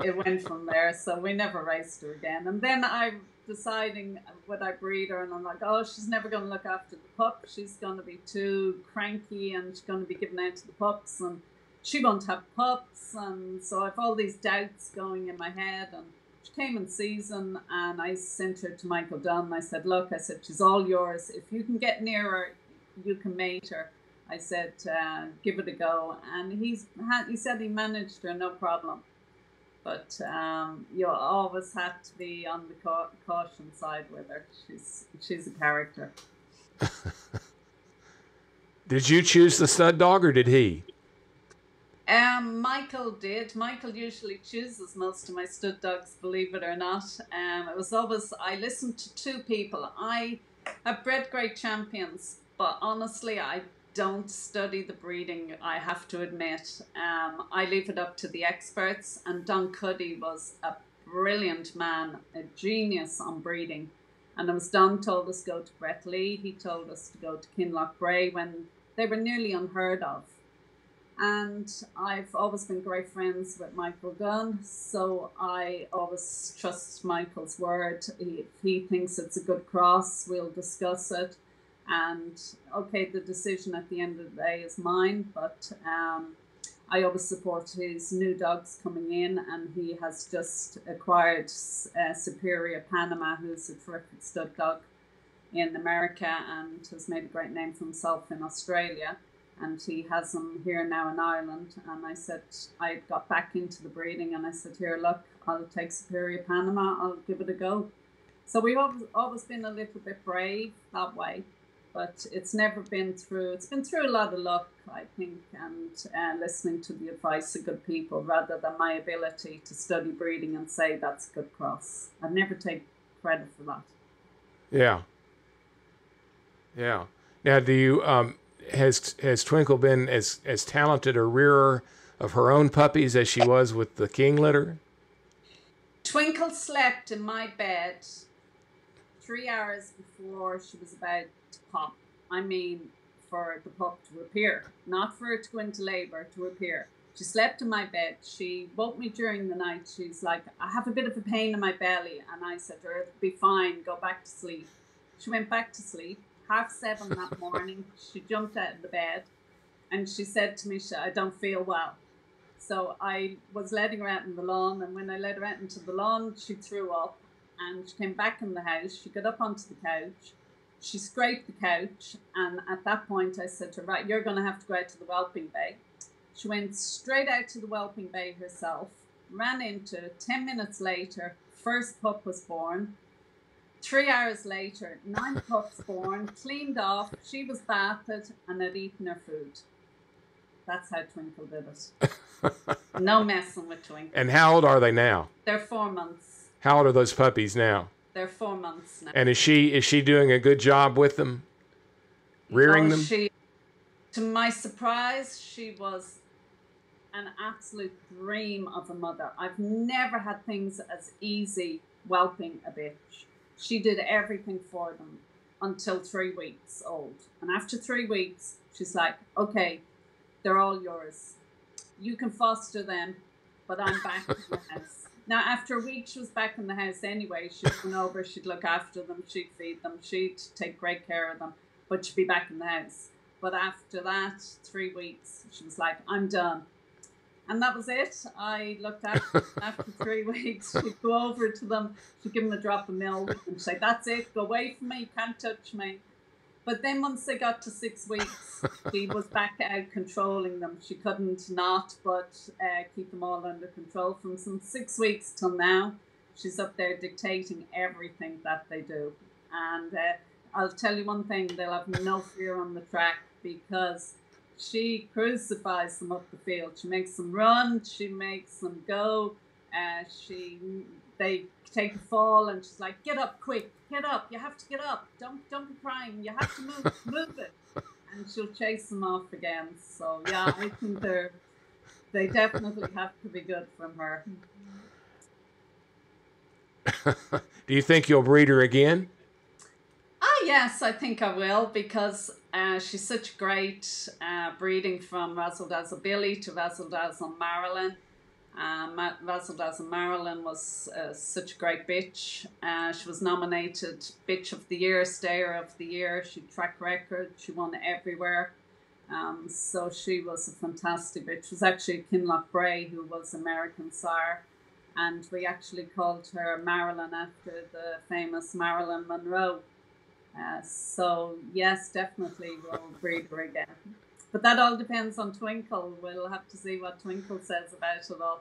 it went from there. So we never raced her again. And then I'm deciding would I breed her, and I'm like, oh, she's never going to look after the pup. She's going to be too cranky, and she's going to be given out to the pups, and she won't have pups. And so I've all these doubts going in my head. And she came in season, and I sent her to Michael Dunn. I said, look, I said, she's all yours. If you can get near her, you can mate her. I said, give it a go. And he said he managed her, no problem. But you always had to be on the caution side with her. She's a character. Did you choose the stud dog, or did he? Michael did. Michael usually chooses most of my stud dogs, believe it or not. It was always, I listened to 2 people. I have bred great champions, but honestly, I don't study the breeding, I have to admit. I leave it up to the experts, and Don Cuddy was a brilliant man, a genius on breeding. And it was Don told us to go to Brett Lee, he told us to go to Kinloch Bray when they were nearly unheard of. And I've always been great friends with Michael Dunn, so I always trust Michael's word. If he thinks it's a good cross, we'll discuss it. And okay, the decision at the end of the day is mine, but I always support his new dogs coming in, and he has just acquired Superior Panama, who's a terrific stud dog in America and has made a great name for himself in Australia. And he has him here now in Ireland. And I said, I got back into the breeding, and I said, here, look, I'll take Superior Panama, I'll give it a go. So we've always been a little bit brave that way. But it's been through a lot of luck, I think, and listening to the advice of good people rather than my ability to study breeding and say that's a good cross. I'd never take credit for that. Yeah. Yeah. Now, do you has Twinkle been as talented a rearer of her own puppies as she was with the king litter? Twinkle slept in my bed 3 hours before she was about to pop. I mean, for the pup to appear, not for her to go into labor, to appear. She slept in my bed. She woke me during the night. She's like, I have a bit of a pain in my belly. And I said to her, it'll be fine, go back to sleep. She went back to sleep. 7:30 that morning, she jumped out of the bed and she said to me, I don't feel well. So I was letting her out in the lawn, and when I let her out into the lawn, she threw up and she came back in the house. She got up onto the couch. She scraped the couch, and at that point I said to her, right, you're going to have to go out to the whelping bay. She went straight out to the whelping bay herself, ran into it. 10 minutes later, first pup was born. 3 hours later, 9 pups born, cleaned off, she was bathed and had eaten her food. That's how Twinkle did it. No messing with Twinkle. And how old are they now? They're 4 months. How old are those puppies now? They're 4 months now. And is she doing a good job with them? Rearing them? To my surprise, she was an absolute dream of a mother. I've never had things as easy whelping a bitch. She did everything for them until 3 weeks old. And after 3 weeks, she's like, okay, they're all yours. You can foster them, but I'm back in the house. Now, after a week, she was back in the house anyway. She'd come over, she'd look after them, she'd feed them, she'd take great care of them, but she'd be back in the house. But after that, 3 weeks, she was like, I'm done. And that was it. I looked after them after 3 weeks. She'd go over to them, she'd give them a drop of milk and say, that's it, go away from me, you can't touch me. But then once they got to 6 weeks, she was back out controlling them. She couldn't not but keep them all under control from some 6 weeks till now. She's up there dictating everything that they do. And I'll tell you one thing, they'll have no fear on the track because she crucifies them up the field. She makes them run, she makes them go. They take a fall and she's like, get up quick, get up, you have to get up, don't be crying, you have to move it. And she'll chase them off again. So yeah, I think they definitely have to be good from her. Do you think you'll breed her again? Yes, I think I will, because she's such great breeding, from Razldazl Billy to Razldazl Marilyn. Razldazl Marilyn was such a great bitch. She was nominated Bitch of the Year, Stayer of the Year. She track record. She won everywhere. So she was a fantastic bitch. It was actually Kinloch Bray who was American sire. And we actually called her Marilyn after the famous Marilyn Monroe. So yes, definitely we'll breed her again. But that all depends on Twinkle. We'll have to see what Twinkle says about it all.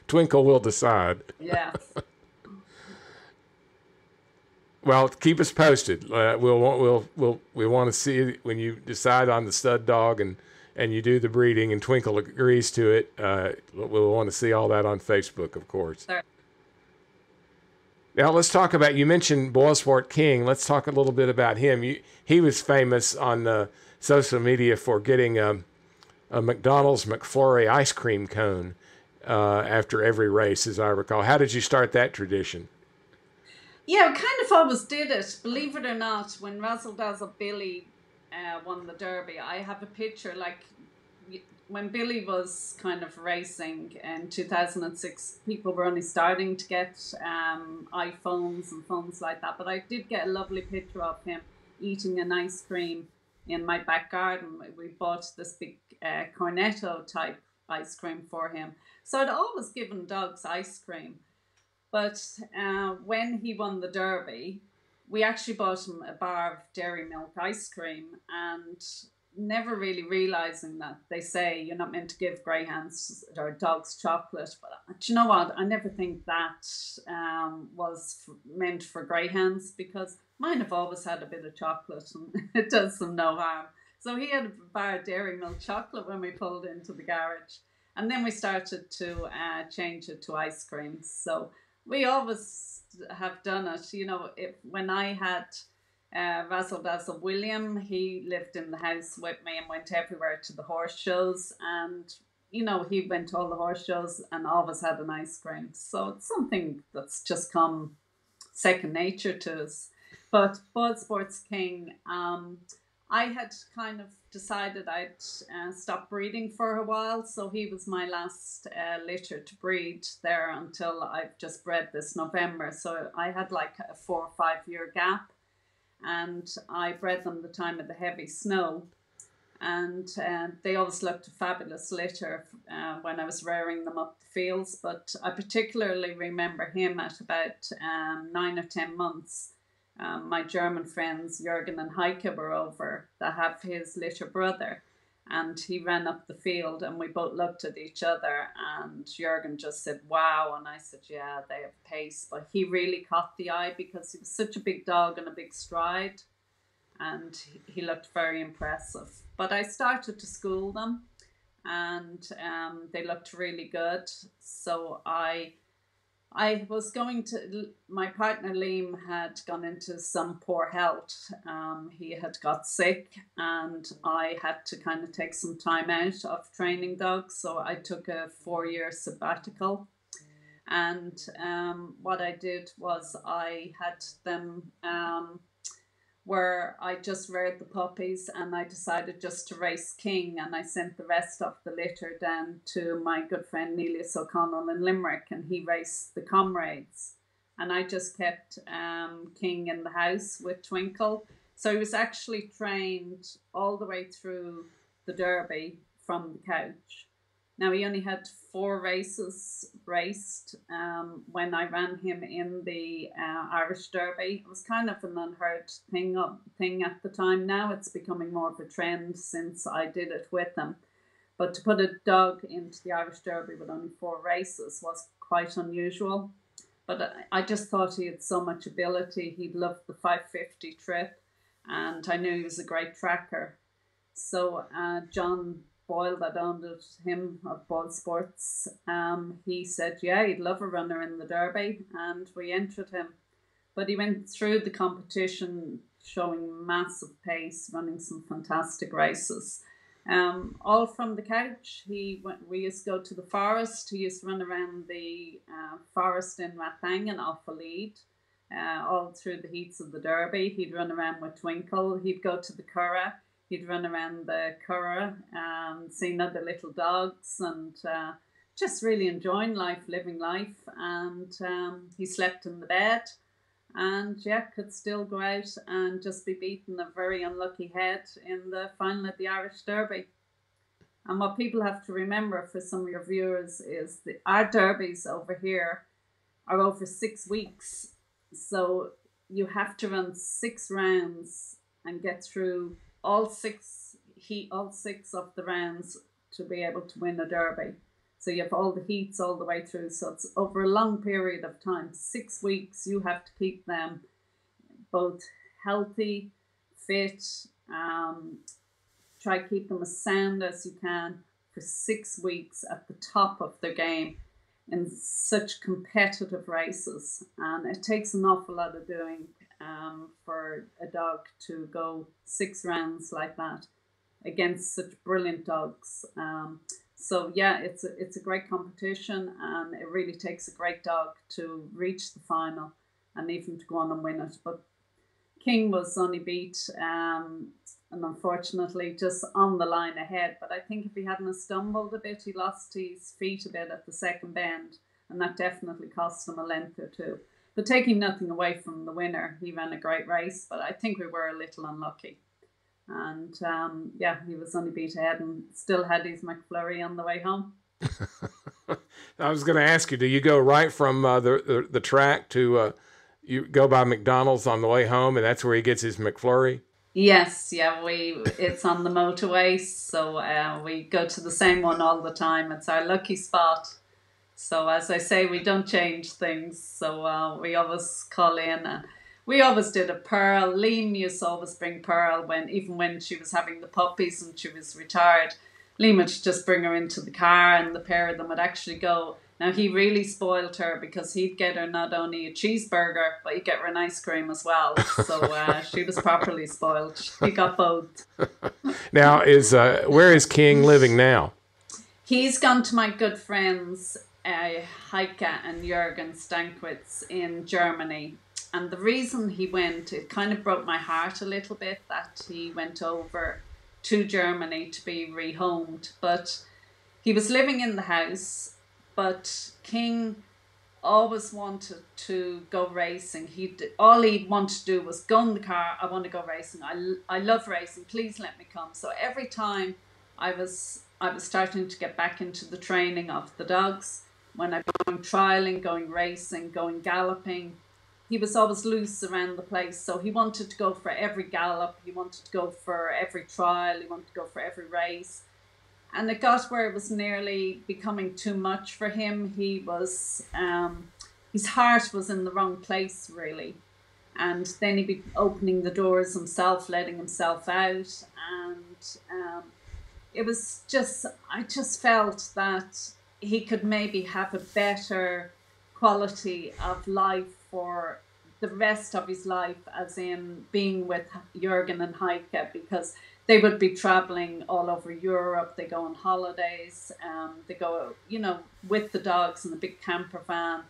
Twinkle will decide. Yes. Well, keep us posted. We want to see when you decide on the stud dog and you do the breeding and Twinkle agrees to it. We'll want to see all that on Facebook, of course. Sure. Now let's talk about, you mentioned Boylesport King. Let's talk a little bit about him. He was famous on social media for getting a McDonald's McFlurry ice cream cone after every race, as I recall. How did you start that tradition? Yeah, I kind of always did it. Believe it or not, when Razldazl Billy won the Derby, I have a picture, like, when Billy was kind of racing in 2006, people were only starting to get iPhones and phones like that. But I did get a lovely picture of him eating an ice cream in my back garden. We bought this big cornetto type ice cream for him. So I'd always given dogs ice cream. But when he won the Derby, we actually bought him a bar of dairy milk ice cream, and never really realizing that they say you're not meant to give greyhounds or dogs chocolate. But do you know what? I never think that was meant for greyhounds, because mine have always had a bit of chocolate and it does them no harm. So he had a bar of dairy milk chocolate when we pulled into the garage. And then we started to change it to ice cream. So we always have done it. You know, when I had Razldazl William, he lived in the house with me and went everywhere to the horse shows. And, you know, he went to all the horse shows and always had an ice cream. So it's something that's just come second nature to us. But Boylesport's King, I had kind of decided I'd stop breeding for a while. So he was my last litter to breed there until I've just bred this November. So I had like a 4 or 5 year gap. And I bred them the time of the heavy snow. And they always looked a fabulous litter when I was rearing them up the fields. But I particularly remember him at about 9 or 10 months. My German friends, Jürgen and Heike, were over that have his litter brother. And he ran up the field and we both looked at each other and Jürgen just said, wow. And I said, yeah, they have pace. But he really caught the eye because he was such a big dog and a big stride. And he looked very impressive. But I started to school them and they looked really good. So I was going to, my partner Liam had gone into some poor health. He had got sick and I had to kind of take some time out of training dogs. So I took a 4-year sabbatical. And what I did was I had them where I just reared the puppies and I decided just to race King, and I sent the rest of the litter down to my good friend Neelius O'Connell in Limerick and he raced the comrades. And I just kept King in the house with Twinkle. So he was actually trained all the way through the Derby from the couch. Now he only had 4 races raced when I ran him in the Irish Derby. It was kind of an unheard thing at the time. Now it's becoming more of a trend since I did it with him. But to put a dog into the Irish Derby with only 4 races was quite unusual. But I just thought he had so much ability. He loved the 550 trip and I knew he was a great tracker. So John Boyle that owned him of Boylesports, he said, yeah, he'd love a runner in the Derby, and we entered him. But he went through the competition showing massive pace, running some fantastic races. All from the couch. We used to go to the forest. He used to run around the forest in Rathangan off a lead, all through the heats of the Derby. He'd run around with Twinkle. He'd go to the Curragh. He'd run around the Curragh, seeing other little dogs and just really enjoying life, living life. And he slept in the bed and could still go out and just be beaten a very unlucky head in the final of the Irish Derby. And what people have to remember for some of your viewers is our derbies over here are over 6 weeks. So you have to run 6 rounds and get through all six of the rounds to be able to win a derby. So you have all the heats all the way through. So it's over a long period of time. 6 weeks, you have to keep them both healthy, fit, try to keep them as sound as you can for 6 weeks at the top of their game in such competitive races. And it takes an awful lot of doing for a dog to go 6 rounds like that against such brilliant dogs. So yeah, it's a great competition, and it really takes a great dog to reach the final and even to go on and win it. But King was only beat, and unfortunately just on the line ahead. But I think if he hadn't stumbled a bit, he lost his feet a bit at the second bend, and that definitely cost him a length or two. But taking nothing away from the winner, he ran a great race, but I think we were a little unlucky. And he was only beat ahead and still had his McFlurry on the way home. I was going to ask you, do you go right from the track to you go by McDonald's on the way home, and that's where he gets his McFlurry? Yes, it's on the motorway, so we go to the same one all the time. It's our lucky spot. So as I say, we don't change things. So we always call in, and we always did a Pearl. Liam used to always bring Pearl even when she was having the puppies and she was retired. Liam would just bring her into the car, and the pair of them would actually go. Now, he really spoiled her because he'd get her not only a cheeseburger, but he'd get her an ice cream as well. So she was properly spoiled. She got both. Now, where is King living now? He's gone to my good friends, Heike and Jürgen Stankwitz in Germany. And the reason he went, it kind of broke my heart a little bit that he went over to Germany to be rehomed. But he was living in the house, but King always wanted to go racing. All he wanted to do was go in the car. I want to go racing. I love racing. Please let me come. So every time I was starting to get back into the training of the dogs, when I was going trialing, going racing, going galloping, he was always loose around the place. So he wanted to go for every gallop. He wanted to go for every trial. He wanted to go for every race. And it got where it was nearly becoming too much for him. He was, his heart was in the wrong place, really. And then he'd be opening the doors himself, letting himself out. And it was just, I just felt that he could maybe have a better quality of life for the rest of his life, as in being with Jürgen and Heike, because they would be traveling all over Europe. They go on holidays. They go, with the dogs in a big camper van.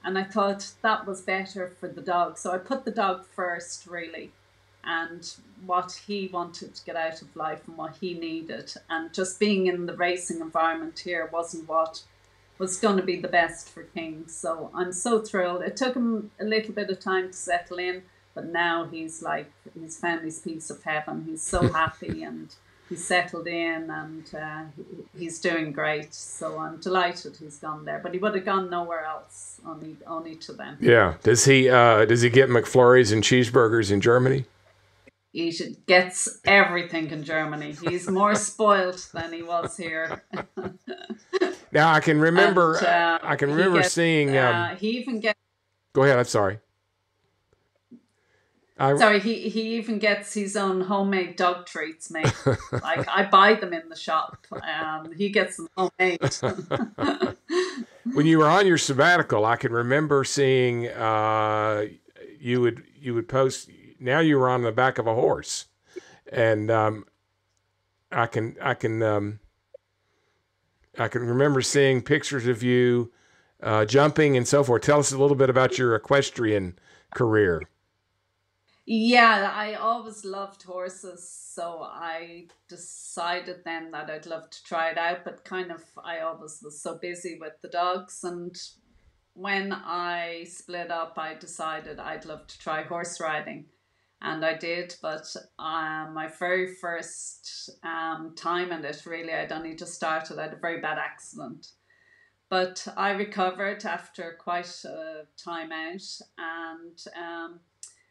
And I thought that was better for the dog. So I put the dog first, really, and what he wanted to get out of life and what he needed. And just being in the racing environment here wasn't what was going to be the best for King. So I'm so thrilled. It took him a little bit of time to settle in, but now he's found his piece of heaven. He's so happy and he's settled in, and he's doing great. So I'm delighted he's gone there. But he would have gone nowhere else, only to them. Yeah. Does he get McFlurries and cheeseburgers in Germany? He gets everything in Germany. He's more spoiled than he was here. Now I can remember. And, seeing. He even gets. Go ahead. I'm sorry. He even gets his own homemade dog treats made. Like, I buy them in the shop. He gets them homemade. When you were on your sabbatical, I can remember seeing you would post. Now you were on the back of a horse, and I can remember seeing pictures of you jumping and so forth. Tell us a little bit about your equestrian career. Yeah, I always loved horses, so I decided then that I'd love to try it out, but I always was so busy with the dogs. And when I split up, I decided I'd love to try horse riding. And I did, but my very first time in it, really, I'd only just started. I had a very bad accident. But I recovered after quite a time out, and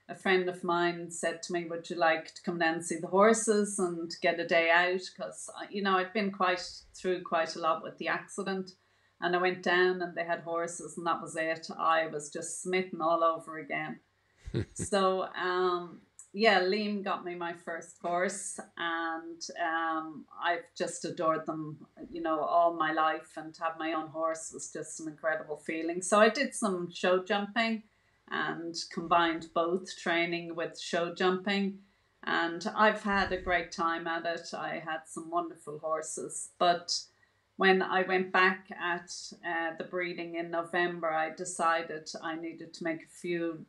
a friend of mine said to me, would you like to come down and see the horses and get a day out? Because, I'd been through quite a lot with the accident. And I went down and they had horses, and that was it. I was just smitten all over again. So, Liam got me my first horse, and I've just adored them, all my life. And to have my own horse was just an incredible feeling. So I did some show jumping and combined both training with show jumping. And I've had a great time at it. I had some wonderful horses. But when I went back at the breeding in November, I decided I needed to make a few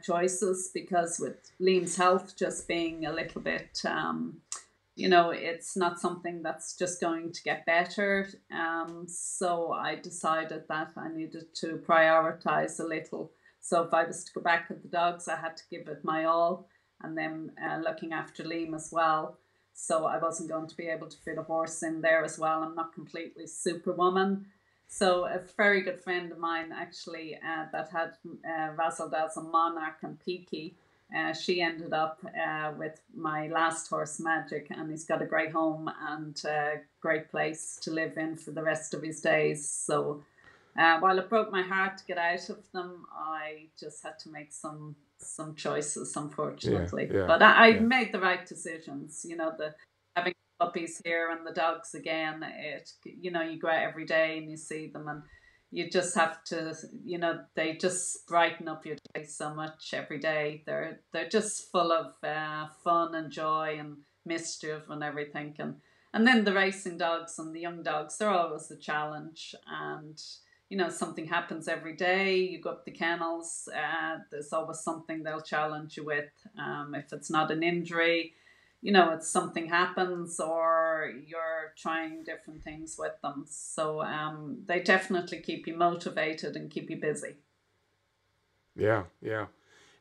choices, because with Liam's health just being a little bit, it's not something that's just going to get better. So I decided that I needed to prioritize a little. So if I was to go back with the dogs, I had to give it my all, and then looking after Liam as well. So I wasn't going to be able to fit a horse in there as well. I'm not completely superwoman. So a very good friend of mine, actually, that had Razldazl, Monarch and Peaky, she ended up with my last horse, Magic, and he's got a great home and a great place to live in for the rest of his days. So while it broke my heart to get out of them, I just had to make some choices, unfortunately. Yeah, but I made the right decisions, having puppies here and the dogs again. You go out every day and you see them, and you just have to, they just brighten up your day so much every day. They're just full of fun and joy and mischief and everything. And then the racing dogs and the young dogs, they're always a challenge. And, something happens every day. You go up the kennels, there's always something they'll challenge you with. If it's not an injury, it's something happens, or you're trying different things with them. So they definitely keep you motivated and keep you busy. Yeah, yeah.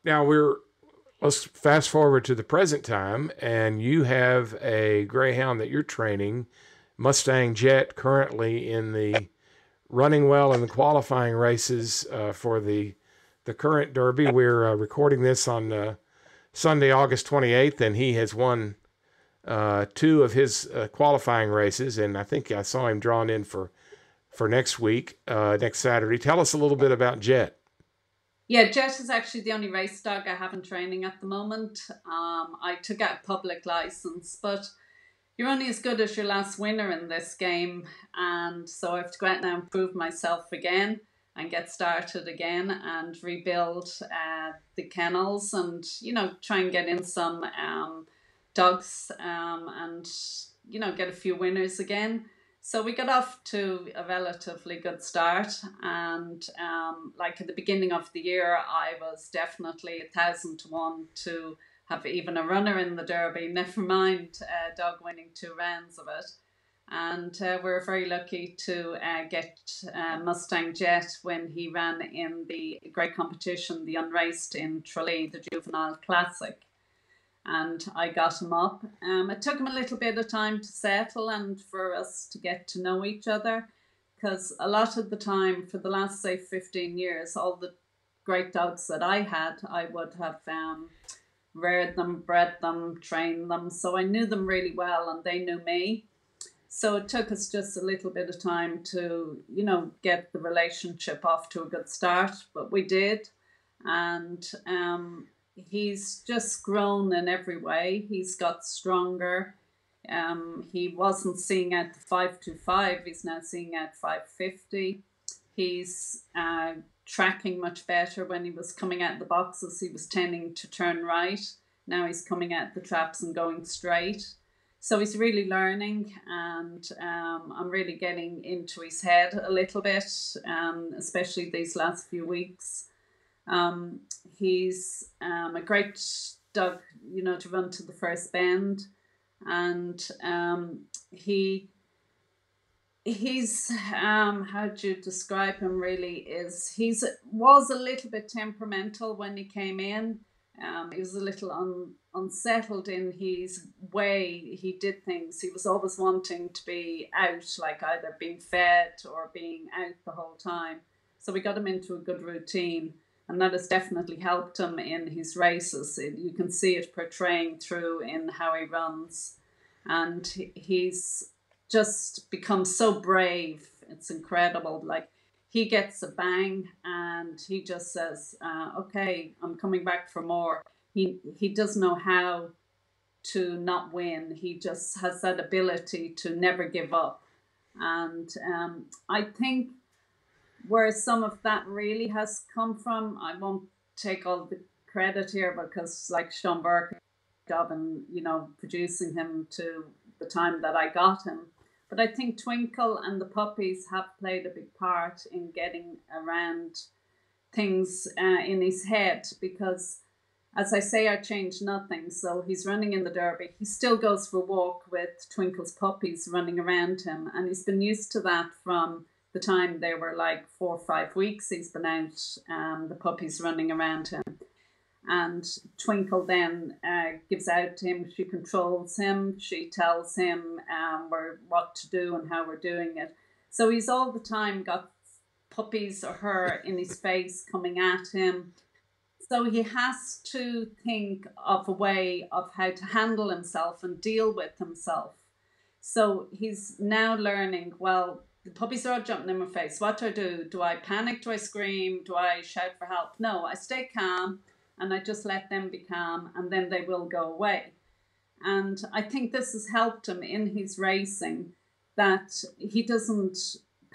Now let's fast forward to the present time, and you have a greyhound that you're training, Mustang Jet, currently in the running well in the qualifying races for the current Derby. We're recording this on Sunday, August 28th, and he has won 2 of his qualifying races, and I think I saw him drawn in for next week, next Saturday. Tell us a little bit about Jet. Yeah, Jet is actually the only race dog I have in training at the moment. I took out a public license, but you're only as good as your last winner in this game, and so I have to go out now and prove myself again and get started again and rebuild the kennels and, try and get in some dogs and, get a few winners again. So we got off to a relatively good start, and like at the beginning of the year, I was definitely 1,000 to 1 to have even a runner in the Derby, never mind a dog winning 2 rounds of it. And we're very lucky to get Mustang Jet when he ran in the great competition, the Unraced in Tralee, the Juvenile Classic. And I got him up. It took him a little bit of time to settle and for us to get to know each other, because a lot of the time for the last, say, 15 years, all the great dogs that I had, I would have reared them, bred them, trained them. So I knew them really well and they knew me. So it took us just a little bit of time to, get the relationship off to a good start, but we did. And he's just grown in every way. He's got stronger. He wasn't seeing at 525. He's now seeing at 550. He's tracking much better. When he was coming out the boxes, he was tending to turn right. Now he's coming out the traps and going straight. So he's really learning, and I'm really getting into his head a little bit, especially these last few weeks. He's a great dog, to run to the first bend, and he's how do you describe him? Really, was a little bit temperamental when he came in. He was a little unsettled in his way he did things. He was always wanting to be out, like either being fed or being out the whole time. So we got him into a good routine, and that has definitely helped him in his races. You can see it portraying through in how he runs, and he's just become so brave. It's incredible. Like, he gets a bang and he just says, okay, I'm coming back for more. He doesn't know how to not win. He just has that ability to never give up. And I think where some of that really has come from, I won't take all the credit here, because like Sean Burke, job in, producing him to the time that I got him. But I think Twinkle and the puppies have played a big part in getting around things in his head, because, as I say, I changed nothing. So he's running in the Derby. He still goes for a walk with Twinkle's puppies running around him. And he's been used to that from the time they were like 4 or 5 weeks. He's been out, the puppies running around him. And Twinkle then gives out to him. She controls him. She tells him what to do and how we're doing it. So he's all the time got puppies or her in his face coming at him. So he has to think of a way of how to handle himself and deal with himself. So he's now learning, well, the puppies are all jumping in my face. What do I do? Do I panic? Do I scream? Do I shout for help? No, I stay calm. And I just let them be calm, and then they will go away. And I think this has helped him in his racing, that he doesn't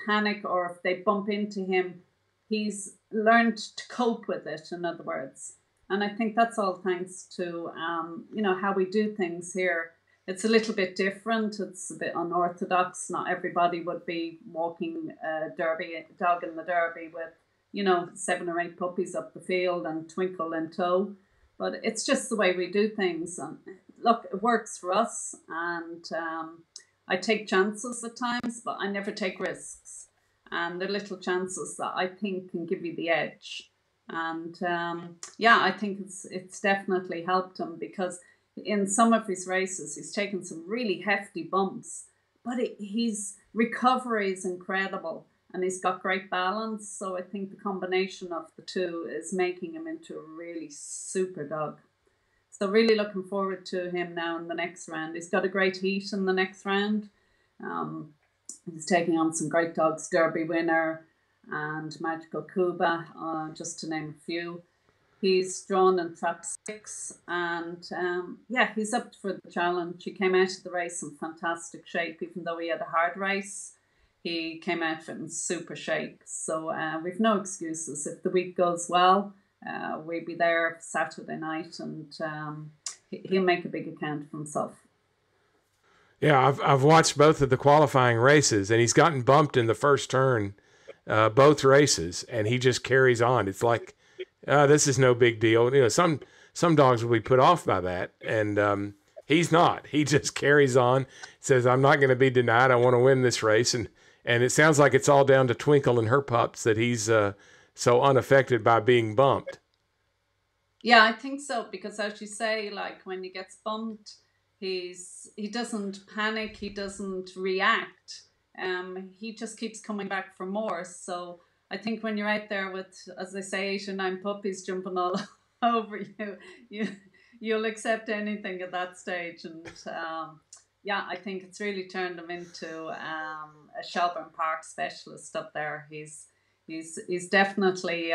panic, or if they bump into him, he's learned to cope with it, in other words. And I think that's all thanks to, how we do things here. It's a little bit different. It's a bit unorthodox. Not everybody would be walking a dog in the Derby with, 7 or 8 puppies up the field and Twinkle in tow. But it's just the way we do things. And look, it works for us. And I take chances at times, but I never take risks. And they're little chances that I think can give you the edge. And I think it's definitely helped him, because in some of his races, he's taken some really hefty bumps, but his recovery is incredible, and he's got great balance. So I think the combination of the two is making him into a really super dog. So really looking forward to him now in the next round. He's got a great heat in the next round. He's taking on some great dogs, Derby winner and Magical Cuba, just to name a few. He's drawn in trap 6, and he's up for the challenge. He came out of the race in fantastic shape, even though he had a hard race. He came out in super shape, so we've no excuses. If the week goes well, we'll be there Saturday night, and he'll make a big account for himself. Yeah, I've watched both of the qualifying races, and he's gotten bumped in the first turn, both races, and he just carries on. It's like, this is no big deal. Some dogs will be put off by that, and he's not. He just carries on, says, I'm not going to be denied. I want to win this race. And it sounds like it's all down to Twinkle and her pups that he's so unaffected by being bumped. Yeah, I think so, because as you say, like when he gets bumped, he doesn't panic, he doesn't react. He just keeps coming back for more. So I think when you're out there with, as they say, 8 or 9 puppies jumping all over you'll accept anything at that stage. And I think it's really turned him into a Shelburne Park specialist up there. He's definitely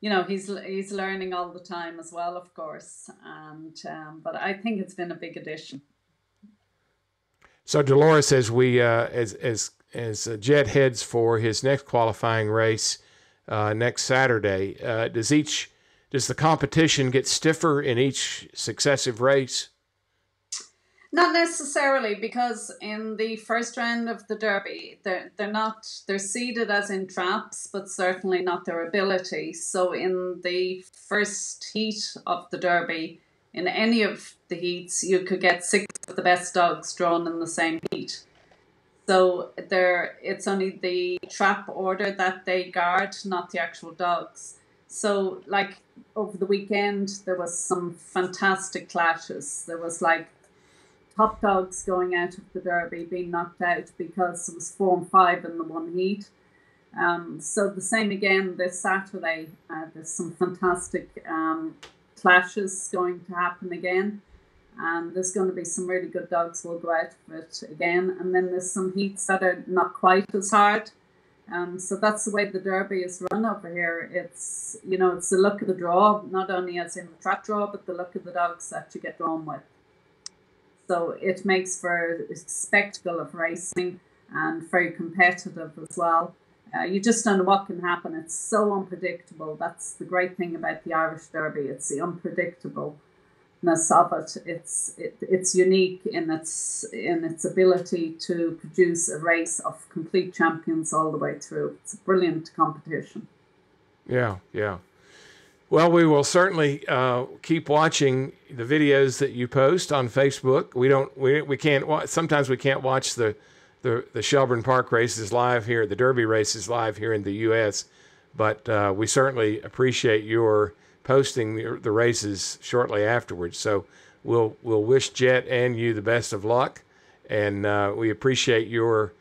he's learning all the time as well, of course. And but I think it's been a big addition. So Dolores, as we as Jet heads for his next qualifying race next Saturday, does the competition get stiffer in each successive race? Not necessarily, because in the first round of the Derby, they're seeded as in traps, but certainly not their ability. So in the first heat of the Derby, in any of the heats, you could get 6 of the best dogs drawn in the same heat. So it's only the trap order that they guard, not the actual dogs. So like over the weekend, there was some fantastic clashes. There was like top dogs going out of the Derby being knocked out because it was 4 and 5 in the one heat. So the same again this Saturday. There's some fantastic clashes going to happen again. And there's going to be some really good dogs will go out of it again. And then there's some heats that are not quite as hard. So that's the way the Derby is run over here. It's, it's the luck of the draw, not only as in the trap draw, but the luck of the dogs that you get drawn with. So it makes for a spectacle of racing and very competitive as well. You just don't know what can happen. It's so unpredictable. That's the great thing about the Irish Derby. It's the unpredictableness of it. It's unique in its ability to produce a race of complete champions all the way through. It's a brilliant competition. Yeah. Well, we will certainly keep watching the videos that you post on Facebook. We can't. Sometimes we can't watch the Shelburne Park races live here, the Derby races live here in the U.S. But we certainly appreciate your posting the races shortly afterwards. So we'll wish Jet and you the best of luck, and we appreciate your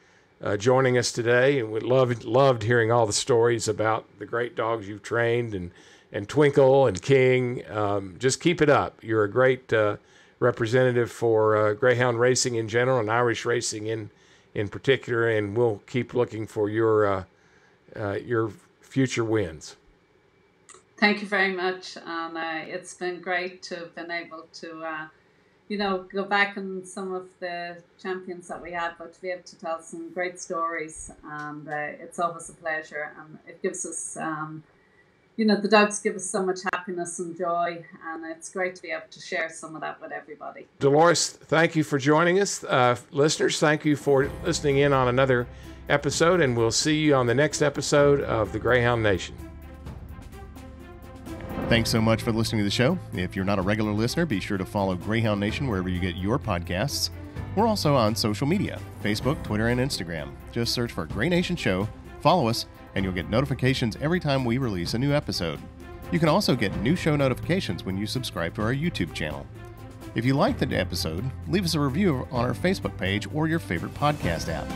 joining us today. And we loved hearing all the stories about the great dogs you've trained and Twinkle and King. Just keep it up. You're a great representative for Greyhound racing in general and Irish racing in particular, and we'll keep looking for your future wins. Thank you very much. And it's been great to have been able to, go back on some of the champions that we had, but to be able to tell some great stories, and it's always a pleasure, and it gives us, the dogs give us so much happiness and joy, and it's great to be able to share some of that with everybody. Dolores, thank you for joining us. Listeners, thank you for listening in on another episode, and we'll see you on the next episode of the Greyhound Nation. Thanks so much for listening to the show. If you're not a regular listener, be sure to follow Greyhound Nation wherever you get your podcasts. We're also on social media, Facebook, Twitter, and Instagram. Just search for Grey Nation Show, follow us, and you'll get notifications every time we release a new episode. You can also get new show notifications when you subscribe to our YouTube channel. If you liked the episode, leave us a review on our Facebook page or your favorite podcast app.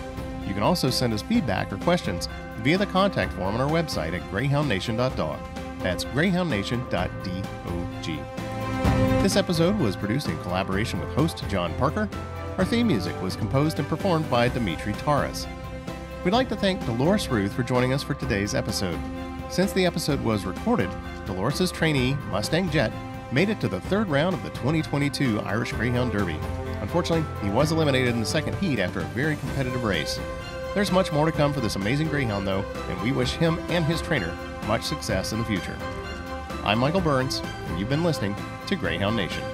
You can also send us feedback or questions via the contact form on our website at greyhoundnation.dog. That's greyhoundnation.dog. This episode was produced in collaboration with host John Parker. Our theme music was composed and performed by Dimitri Taras. We'd like to thank Dolores Ruth for joining us for today's episode. Since the episode was recorded, Dolores' trainee, Mustang Jet, made it to the third round of the 2022 Irish Greyhound Derby. Unfortunately, he was eliminated in the second heat after a very competitive race. There's much more to come for this amazing greyhound, though, and we wish him and his trainer much success in the future. I'm Michael Burns, and you've been listening to Greyhound Nation.